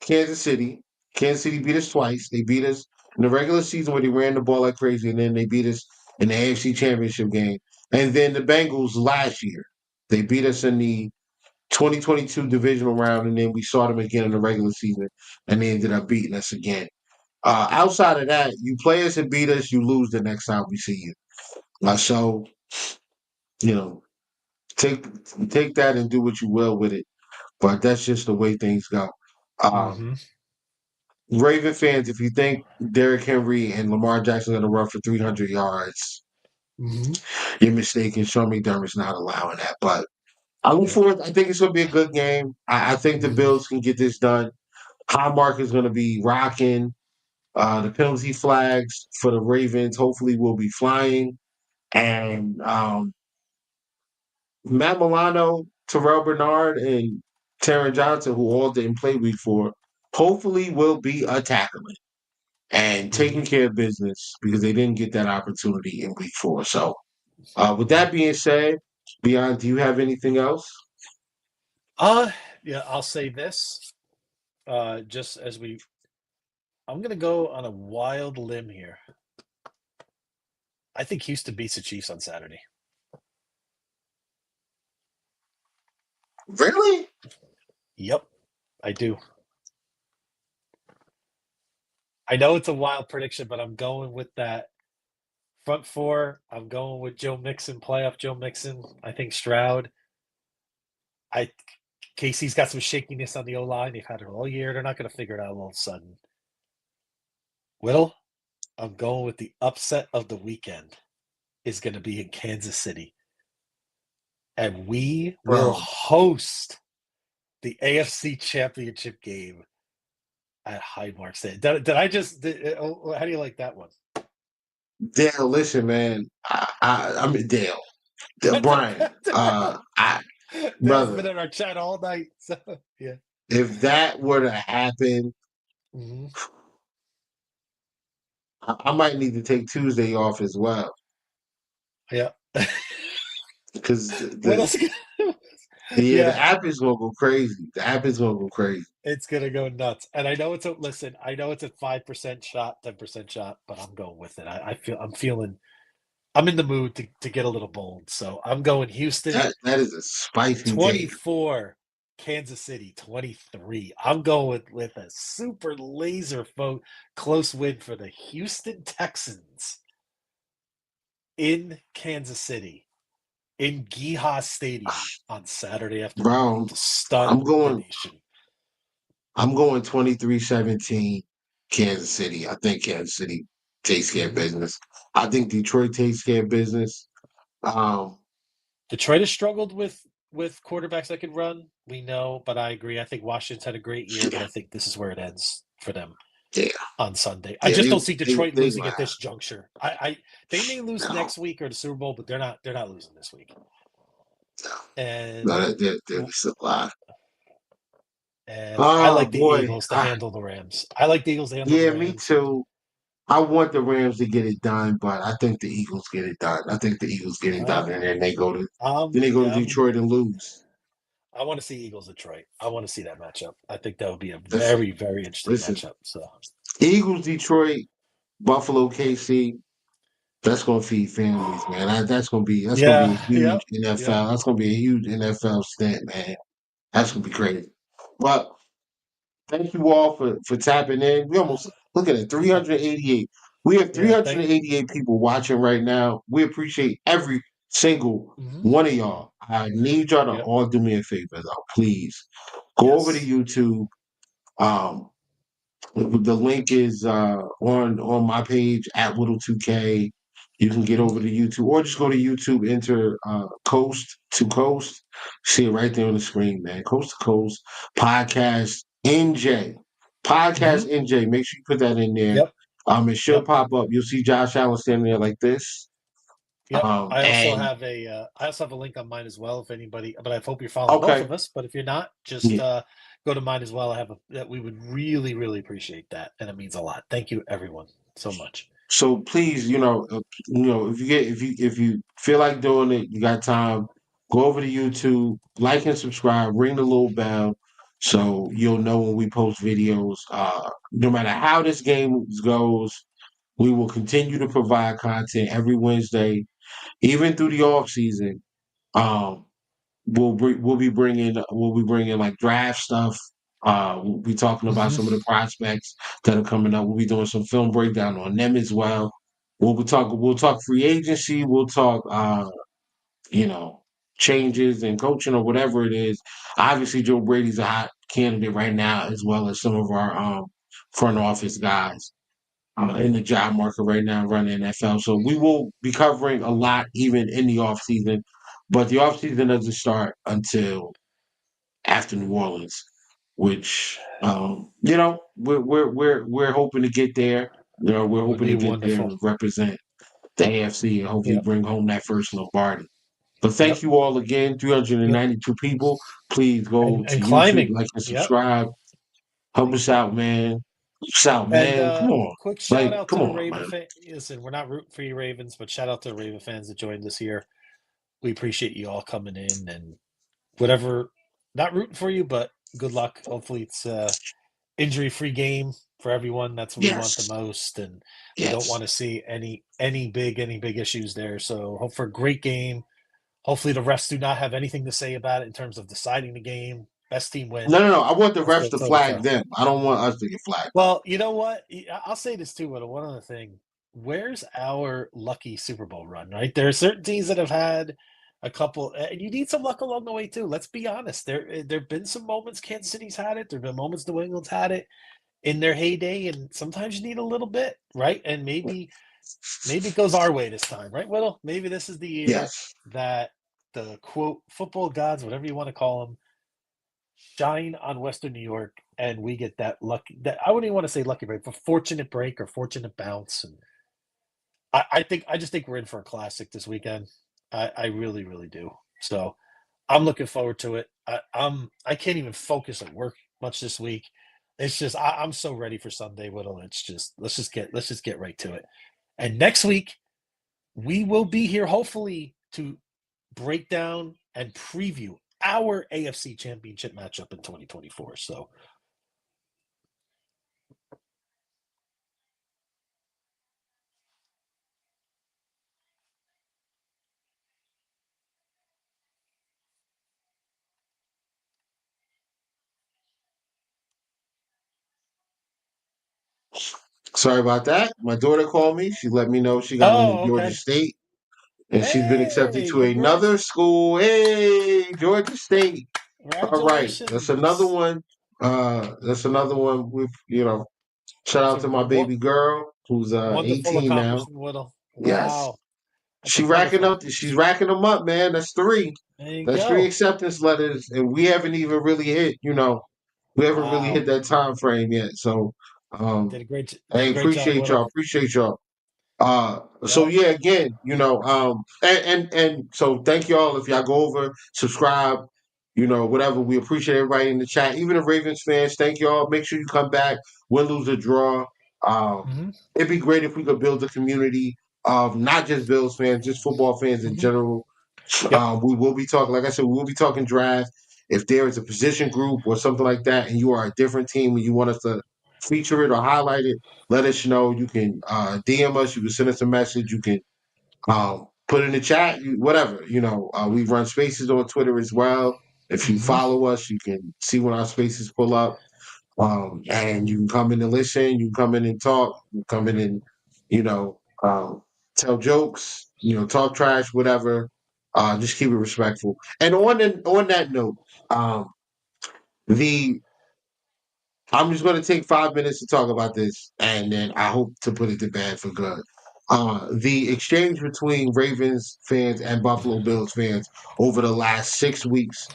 Kansas City beat us twice. They beat us in the regular season where they ran the ball like crazy, and then they beat us in the AFC Championship game. And then the Bengals last year, they beat us in the 2022 divisional round, and then we saw them again in the regular season, and they ended up beating us again. Outside of that, you play us and beat us, you lose the next time we see you. So, take that and do what you will with it. But that's just the way things go. Raven fans, if you think Derrick Henry and Lamar Jackson are going to run for 300 yards, you're mistaken. Sean McDermott's not allowing that. But I look forward. I think it's going to be a good game. I think the Bills can get this done. Highmark is going to be rocking. The penalty flags for the Ravens hopefully will be flying. And Matt Milano, Terrell Bernard, and Taron Johnson, who all didn't play week 4, hopefully will be tackling and taking care of business because they didn't get that opportunity in week 4. So, with that being said, Beyond, do you have anything else? Yeah, I'll say this. I'm going to go on a wild limb here. I think Houston beats the Chiefs on Saturday. Really? Yep, I do. I know it's a wild prediction, but I'm going with that front 4. I'm going with Joe Mixon, playoff Joe Mixon. I think Stroud. Casey's got some shakiness on the O-line. They've had it all year. They're not going to figure it out all of a sudden. Will, I'm going with the upset of the weekend is going to be in Kansas City. And we will host the AFC Championship game at Highmark Stadium. How do you like that one? Dale, listen, man. I mean, Dale. Brian. Dale's been in our chat all night. So, yeah. If that were to happen, I might need to take Tuesday off as well. Yeah. because What else? the Yeah, app is gonna go crazy. The app is gonna go crazy. it's gonna go nuts. And I know I know it's a 5% shot, 10% shot, but I'm going with it. I'm in the mood to get a little bold. So I'm going Houston That is a spicy take. 24, Kansas City 23. I'm going with a super laser close win for the Houston Texans in Kansas City in Gihas Stadium on Saturday afternoon Bro, to stun I'm the going nation. I'm going 23-17 Kansas City. I think Kansas City takes care of Mhm. business. I think Detroit takes care of business. Um, Detroit has struggled with quarterbacks that can run. We know, but I agree. I think Washington's had a great year, but yeah, I think this is where it ends for them yeah, on Sunday. I yeah. just don't see Detroit They losing gonna at this juncture. They may lose no, next week or the Super Bowl, but they're not losing this week. no, And no. They're still alive. I Oh like the boy, Eagles to handle the Rams. I like the Eagles to handle the yeah, me Rams. too. I want the Rams to get it done, but I think the Eagles get it done. I think the Eagles get it done, Well, and then they go to yeah, Detroit and lose. I want to see Eagles Detroit. I want to see that matchup. I think that would be a Listen, very, very interesting listen. matchup. So, Eagles, Detroit, Buffalo, KC. That's gonna feed families, man. That's gonna be yeah, a huge yep, yep. NFL. That's gonna be a huge NFL stint, man. That's gonna be crazy. But thank you all for tapping in. We almost look at it, 388. We have Yeah, thank 388 people watching right now. We appreciate every single mhm. one of y'all. I need y'all to Yep. all do me a favor, though. Please go over to Yes. YouTube. Um, the link is on my page at Whittle2K. You can get Mhm. over to YouTube or just go to YouTube, enter Coast to Coast. See it right there on the screen, man. Coast to Coast Podcast NJ. Podcast Mhm. NJ. Make sure you put that in there. Yep. It should Yep. pop up. You'll see Josh Allen standing there like this. Yep. And I also have a link on mine as well if anybody, but I hope you're following both okay. of us, but if you're not, just Yeah. go to mine as well. I have that we would really really appreciate that and it means a lot. Thank you everyone so much. So please, if you feel like doing it, you got time, go over to YouTube, like and subscribe, ring the little bell, so you'll know when we post videos. No matter how this game goes, we will continue to provide content every Wednesday, even through the off season. Um, we'll be bringing like draft stuff. We'll be talking about Mhm. some of the prospects that are coming up. We'll be doing some film breakdown on them as well. We'll talk free agency. We'll talk you know changes in coaching or whatever it is. Obviously, Joe Brady's a hot candidate right now, as well as some of our front office guys in the job market right now running NFL. So we will be covering a lot even in the off season, but the off season doesn't start until after New Orleans, which we're hoping to get there. We're It would hoping be to get there wonderful. and represent the AFC and hopefully Yep. bring home that first Lombardi. But thank Yep. you all again, Yep. 392 people. Please go And to YouTube, climbing. like and Yep. subscribe. Help us out, man. Help us out, And man. Come on. quick shout Like, out to come the on, Raven man. fan. Listen, we're not rooting for you Ravens, but shout out to the Raven fans that joined us here. We appreciate you all coming in and whatever. Not rooting for you, but good luck. Hopefully, it's a injury-free game for everyone. That's what we want the Yes. most, and we don't Yes. want to see any big issues there. So, hope for a great game. Hopefully, the refs do not have anything to say about it in terms of deciding the game. Best team win. No. I want the Let's refs go to toe to flag toe. them. I don't want us to get flagged. Well, you know what? I'll say this too, but one other thing. Where's our lucky Super Bowl run, right? There are certain teams that have had a couple, and you need some luck along the way too. Let's be honest. There've been some moments Kansas City's had it. There've been moments New England's had it in their heyday, and sometimes you need a little bit, right? And maybe it goes our way this time, right, Whittle? Maybe this is the year Yes. that the quote football gods, whatever you want to call them, shine on Western New York, and we get that lucky. That I wouldn't even want to say lucky break, but fortunate break or fortunate bounce. And I just think we're in for a classic this weekend. I really, really do. So I'm looking forward to it. I can't even focus at work much this week. It's just I'm so ready for Sunday, Whittle. It's just let's just get right to it. And next week we will be here hopefully to break down and preview our AFC Championship matchup in 2024. So Sorry about that. My daughter called me. She let me know she got into Georgia State, and she's been accepted to another school. Hey, Georgia State. All right, that's another one. That's another one with Shout out to my baby girl who's 18 now. Wow. Yes, she's racking them up, man. That's three. That's three acceptance letters, and we haven't even really hit. We haven't really hit that time frame yet. So, did a great appreciate job, y'all. So yeah, again, and so thank y'all if y'all go over, subscribe, whatever. We appreciate everybody in the chat, even the Ravens fans. Thank y'all. Make sure you come back, win, lose, or draw. It'd be great if we could build a community of not just Bills fans, just football fans in general. We will be talking, like I said, we will be talking draft. If there is a position group or something like that, and you are a different team and you want us to feature it or highlight it, let us know. You can DM us. You can send us a message. You can put in the chat. Whatever. We run spaces on Twitter as well. If you follow us, you can see when our spaces pull up. And you can come in and listen. You can come in and talk. You can come in and tell jokes. Talk trash. Whatever. Just keep it respectful. And on that note, I'm just going to take 5 minutes to talk about this, and then I hope to put it to bed for good. The exchange between Ravens fans and Buffalo Bills fans over the last 6 weeks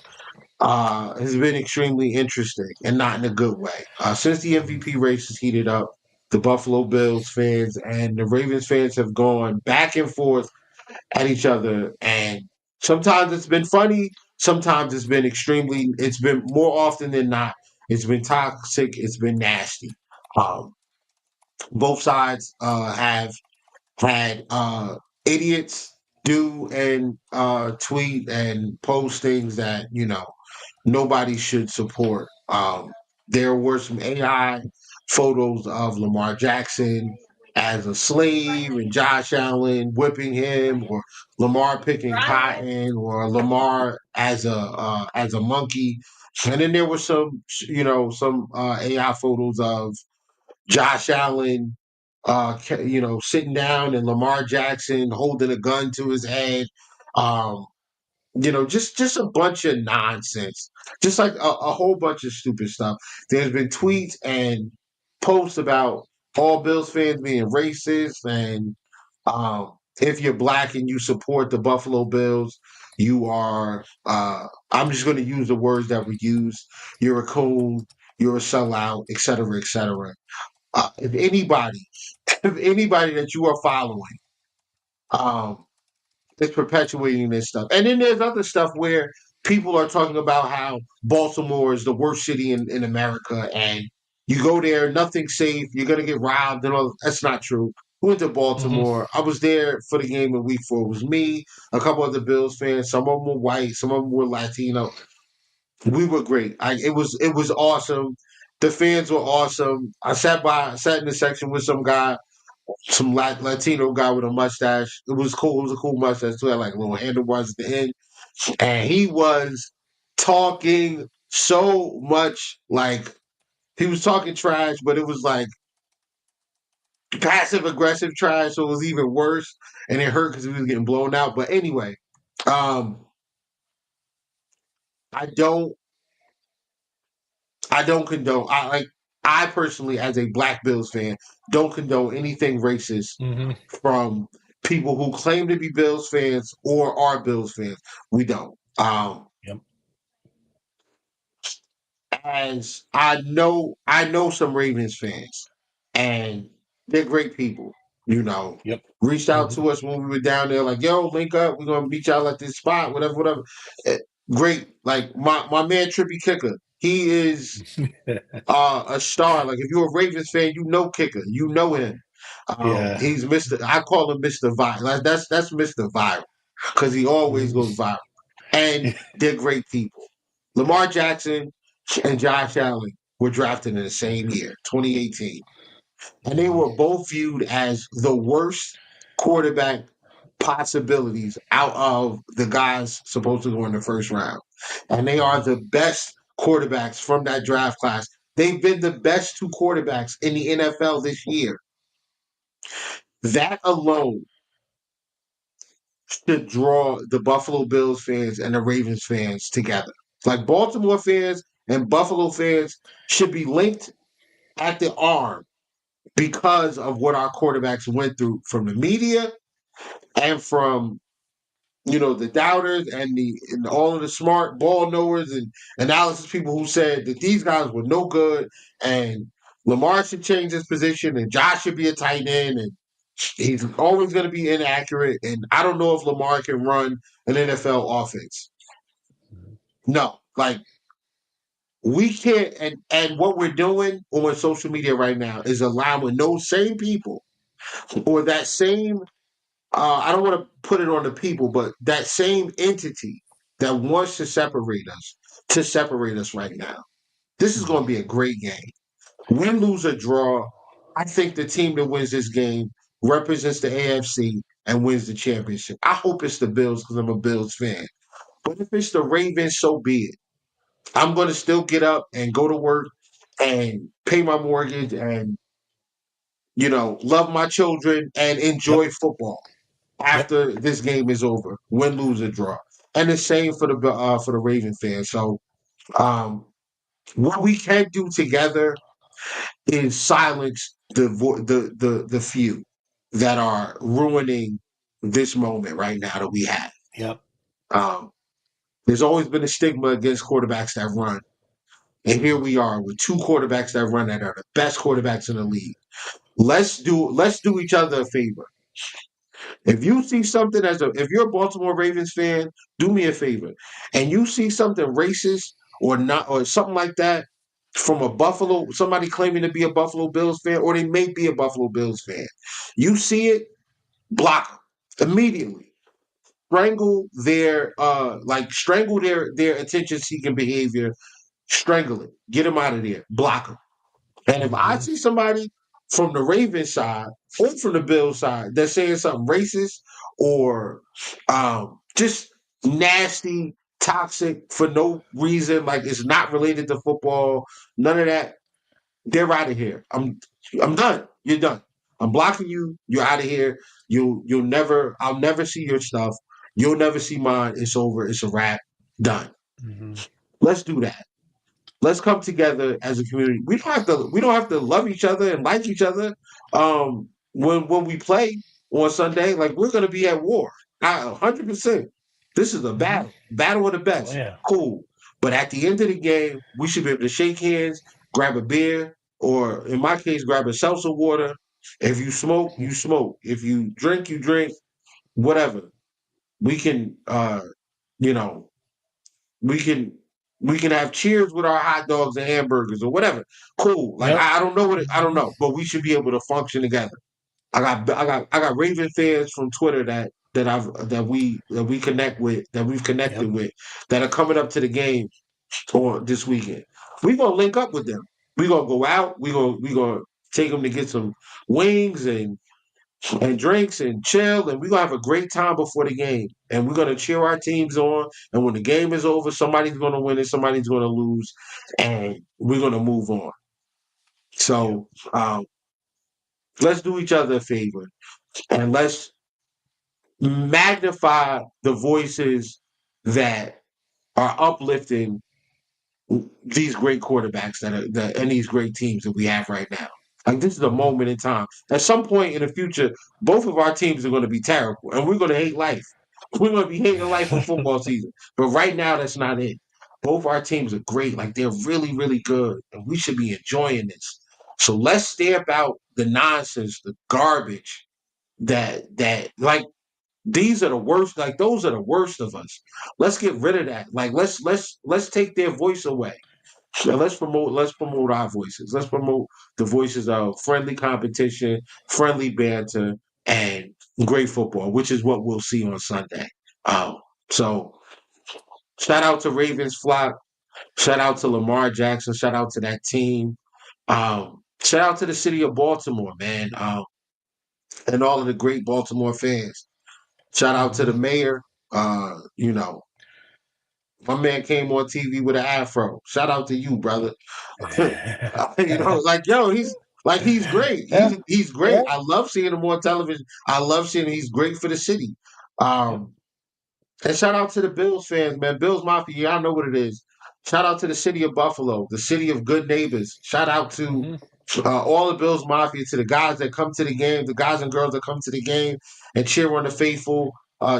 has been extremely interesting, and not in a good way. Since the MVP race has heated up, the Buffalo Bills fans and the Ravens fans have gone back and forth at each other, and sometimes it's been funny, sometimes it's been more often than not, it's been toxic, it's been nasty. Both sides have had idiots do and tweet and post things that nobody should support. There were some AI photos of Lamar Jackson as a slave and Josh Allen whipping him, or Lamar picking cotton, or Lamar as a monkey. And then there were some AI photos of Josh Allen, sitting down, and Lamar Jackson holding a gun to his head. Just a bunch of nonsense, just like a whole bunch of stupid stuff. There's been tweets and posts about all Bills fans being racist, and if you're black and you support the Buffalo Bills, you are. I'm just going to use the words that were used. You're a coon. You're a sellout, et cetera, et cetera. If anybody that you are following, is perpetuating this stuff. And then there's other stuff where people are talking about how Baltimore is the worst city in America, and you go there, nothing's safe, you're gonna get robbed and all. That's not true. We went to Baltimore. I was there for the game in week 4. It was me, a couple other Bills fans. Some of them were white, some of them were Latino. We were great. It was awesome. The fans were awesome. I sat in the section with some Latino guy with a mustache. It was cool. It was a cool mustache too. Had like little handlebars at the end, and he was talking so much, like he was talking trash, but it was like passive aggressive trash, so it was even worse, and it hurt because he was getting blown out. But anyway, I don't condone. I personally, as a Black Bills fan, don't condone anything racist from people who claim to be Bills fans or are Bills fans. We don't. As I know some Ravens fans, and they're great people. Reached out to us when we were down there, like, yo, link up. We're gonna meet y'all at this spot, whatever. Great. Like my man Trippy Kicker. He is a star. Like, if you're a Ravens fan, you know Kicker. You know him. Yeah. He's Mr. I call him Mr. Viral. Like, that's Mr. Viral because he always goes viral. And they're great people. Lamar Jackson and Josh Allen were drafted in the same year, 2018. And they were both viewed as the worst quarterback possibilities out of the guys supposed to go in the first round. And they are the best quarterbacks from that draft class. They've been the best two quarterbacks in the NFL this year. That alone should draw the Buffalo Bills fans and the Ravens fans together. Like Baltimore fans and Buffalo fans should be linked at the arm because of what our quarterbacks went through from the media and from the doubters and all of the smart ball knowers and analysis people who said that these guys were no good and Lamar should change his position and Josh should be a tight end and he's always going to be inaccurate. And I don't know if Lamar can run an NFL offense. No, like we can't. And what we're doing on social media right now is allowing those same people or that same I don't want to put it on the people, but that same entity that wants to separate us right now. This is going to be a great game. Win, lose, or draw, I think the team that wins this game represents the AFC and wins the championship. I hope it's the Bills because I'm a Bills fan. But if it's the Ravens, so be it. I'm going to still get up and go to work and pay my mortgage and, love my children and enjoy football after this game is over, win, lose, or draw. And the same for the Raven fans. So what we can do together is silence the few that are ruining this moment right now that we have. Yep. There's always been a stigma against quarterbacks that run. And here we are with two quarterbacks that run that are the best quarterbacks in the league. Let's do each other a favor. If you see something if you're a Baltimore Ravens fan, do me a favor. And you see something racist or not or something like that from somebody claiming to be a Buffalo Bills fan, or they may be a Buffalo Bills fan. You see it, block them immediately. Strangle their attention-seeking behavior. Strangle it. Get them out of there. Block them. And if I see somebody from the Ravens side or from the Bills side that's saying something racist or just nasty, toxic for no reason, like it's not related to football, none of that, they're out of here. I'm done. You're done. I'm blocking you. You're out of here. I'll never see your stuff. You'll never see mine. It's over. It's a wrap. Done. Let's do that. Let's come together as a community. We don't have to love each other and like each other. When we play on Sunday, like we're gonna be at war. 100%. This is a battle of the best. Oh, yeah. Cool. But at the end of the game, we should be able to shake hands, grab a beer, or in my case, grab a seltzer water. If you smoke, you smoke. If you drink, you drink. Whatever. We can, we can have cheers with our hot dogs and hamburgers or whatever. Cool. Like I don't know, but we should be able to function together. I got Raven fans from Twitter that we connect with, that we've connected with, that are coming up to the game this weekend. We're gonna link up with them. We're gonna go out. We're gonna take them to get some wings and drinks and chill, and we're gonna have a great time before the game. And we're gonna cheer our teams on. And when the game is over, somebody's gonna win and somebody's gonna lose, and we're gonna move on. So let's do each other a favor and let's magnify the voices that are uplifting these great quarterbacks and these great teams that we have right now. Like this is a moment in time. At some point in the future, both of our teams are going to be terrible, and we're going to hate life. We're going to be hating life for football season. But right now, that's not it. Both our teams are great. Like they're really, really good, and we should be enjoying this. So let's stamp out the nonsense, the garbage that like these are the worst. Like those are the worst of us. Let's get rid of that. Like let's take their voice away. So let's promote our voices. Let's promote the voices of friendly competition, friendly banter, and great football, which is what we'll see on Sunday. So shout out to Ravens flock. Shout out to Lamar Jackson. Shout out to that team. Shout out to the city of Baltimore, man, and all of the great Baltimore fans. Shout out to the mayor. You know, my man came on TV with an afro. Shout out to you, brother. Like yo, he's great. Yeah, He's yeah, great. I love seeing him on television. I love seeing him. He's great for the city. yeah. Um, and shout out to the Bills fans, man. Bills Mafia, y'all know what it is. Shout out to the city of Buffalo, the city of good neighbors. Shout out to Hmm. all the Bills Mafia, to the guys that come to the game, the guys and girls that come to the game and cheer on the faithful,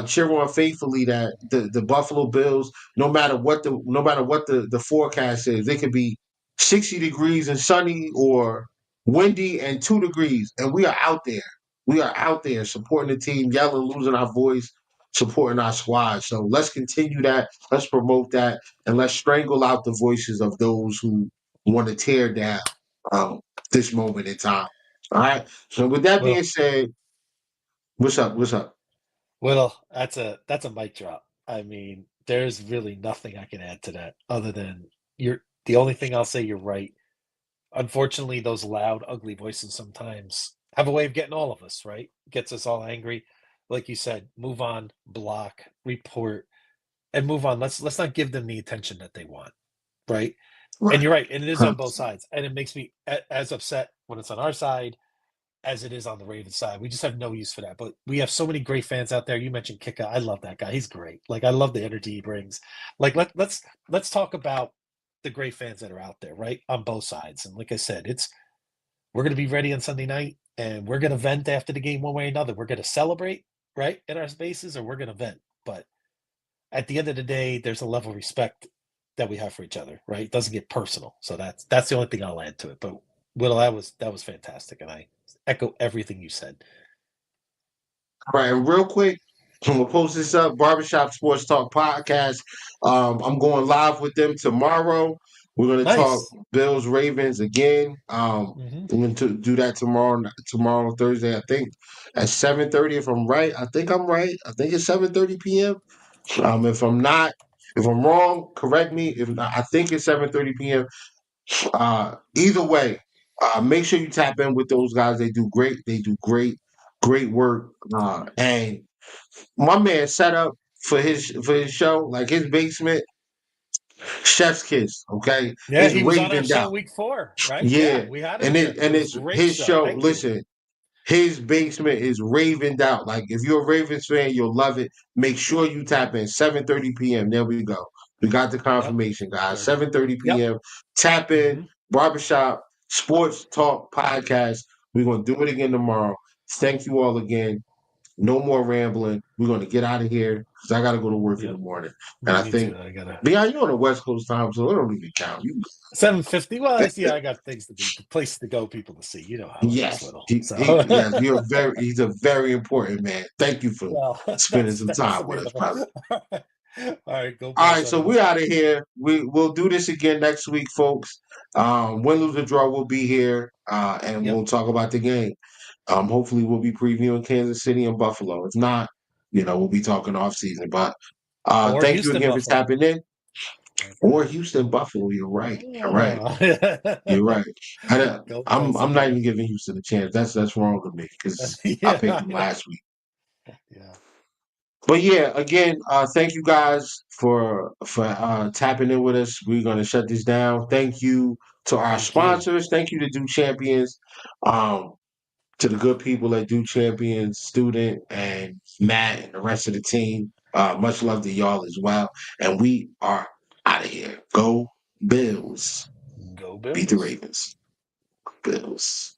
cheer on faithfully that the Buffalo Bills, no matter what the forecast is, it could be 60 degrees and sunny or windy and 2 degrees, and we are out there. We are out there supporting the team, yelling, losing our voice, supporting our squad. So let's continue that. Let's promote that, and let's strangle out the voices of those who want to tear down this moment in time. All right. So with that being Well, said, what's up? What's up? that's a mic drop. I mean, there's really nothing I can add to that other than you're the only thing I'll say you're right. Unfortunately, those loud, ugly voices sometimes have a way of getting all of us, right? Gets us all angry. Like you said, move on, block, report, and move on. Let's not give them the attention that they want, right? And Right. you're right, and it is on both 100%. sides, and it makes me as upset when it's on our side as it is on the Ravens side. We just have no use for that. But we have so many great fans out there. You mentioned Kika. I love that guy. He's great. Like I love the energy he brings. Like let's talk about the great fans that are out there, right? On both sides. And like I said, we're gonna be ready on Sunday night and we're gonna vent after the game one way or another. We're gonna celebrate, right, in our spaces, or we're gonna vent. But at the end of the day, there's a level of respect that we have for each other, right? It doesn't get personal. So that's the only thing I'll add to it. But Will, that was fantastic, and I echo everything you said. All right. And real quick, I'm gonna post this up. Barbershop Sports Talk podcast. I'm going live with them tomorrow. We're gonna talk Nice. Bills Ravens again. Hmm. I'm going to do that tomorrow Thursday. I think at 7:30. If I'm right, I think I'm right. I think it's 7:30 p.m. If I'm not, if I'm wrong, correct me. If not, I think it's 7:30 p.m. Either way, make sure you tap in with those guys. They do great. They do great work. And my man set up for his show, like his basement, chef's kiss. Okay, Yeah, it's he was on our ravened show out. week 4, right? Yeah, Yeah, we had him and here. it It and was a it's great his show. show. Thank you. Listen, his basement is ravened out. Like if you're a Ravens fan, you'll love it. Make sure you tap in 7:30 p.m. There we go. We got the Yep. confirmation, guys. 30. 7:30 Yep. p.m. Tap in, Hmm. Barbershop Sports Talk Podcast. We're gonna do it again tomorrow. Thank you all again. No more rambling. We're gonna get out of here because I gotta go to work in the Yep. morning. And I Me think too. I gotta Beyond, you're on the West Coast time, so it don't even count. 7:50. Well, yeah, I got things to do, places to go, people to see. You know how it is, Yes, little. he, So, he yes, he's a very important man. Thank you for well, spending that's some that's time with us, brother. debatable. All right, go All Bills, right, so everyone. we're out of here. We'll do this again next week, folks. Win, lose, or draw, we'll be here, and Yep. we'll talk about the game. Hopefully, we'll be previewing Kansas City and Buffalo. If not, we'll be talking off season. But Or thank you Houston again for Buffalo. tapping in. Okay. Or Houston, Buffalo. You're right. You're right. Oh. You're right. Go Bills I'm not again. even giving Houston a chance. That's wrong with me because I Yeah, picked I them know. last week. Yeah. But yeah, again, thank you guys for tapping in with us. We're gonna shut this down. Thank you to our Thank you. sponsors. Thank you to Do Champions, um, to the good people at Do Champions, Student and Matt and the rest of the team. Much love to y'all as well. And we are out of here. Go Bills. Go Beat the Bills. Ravens. Bills.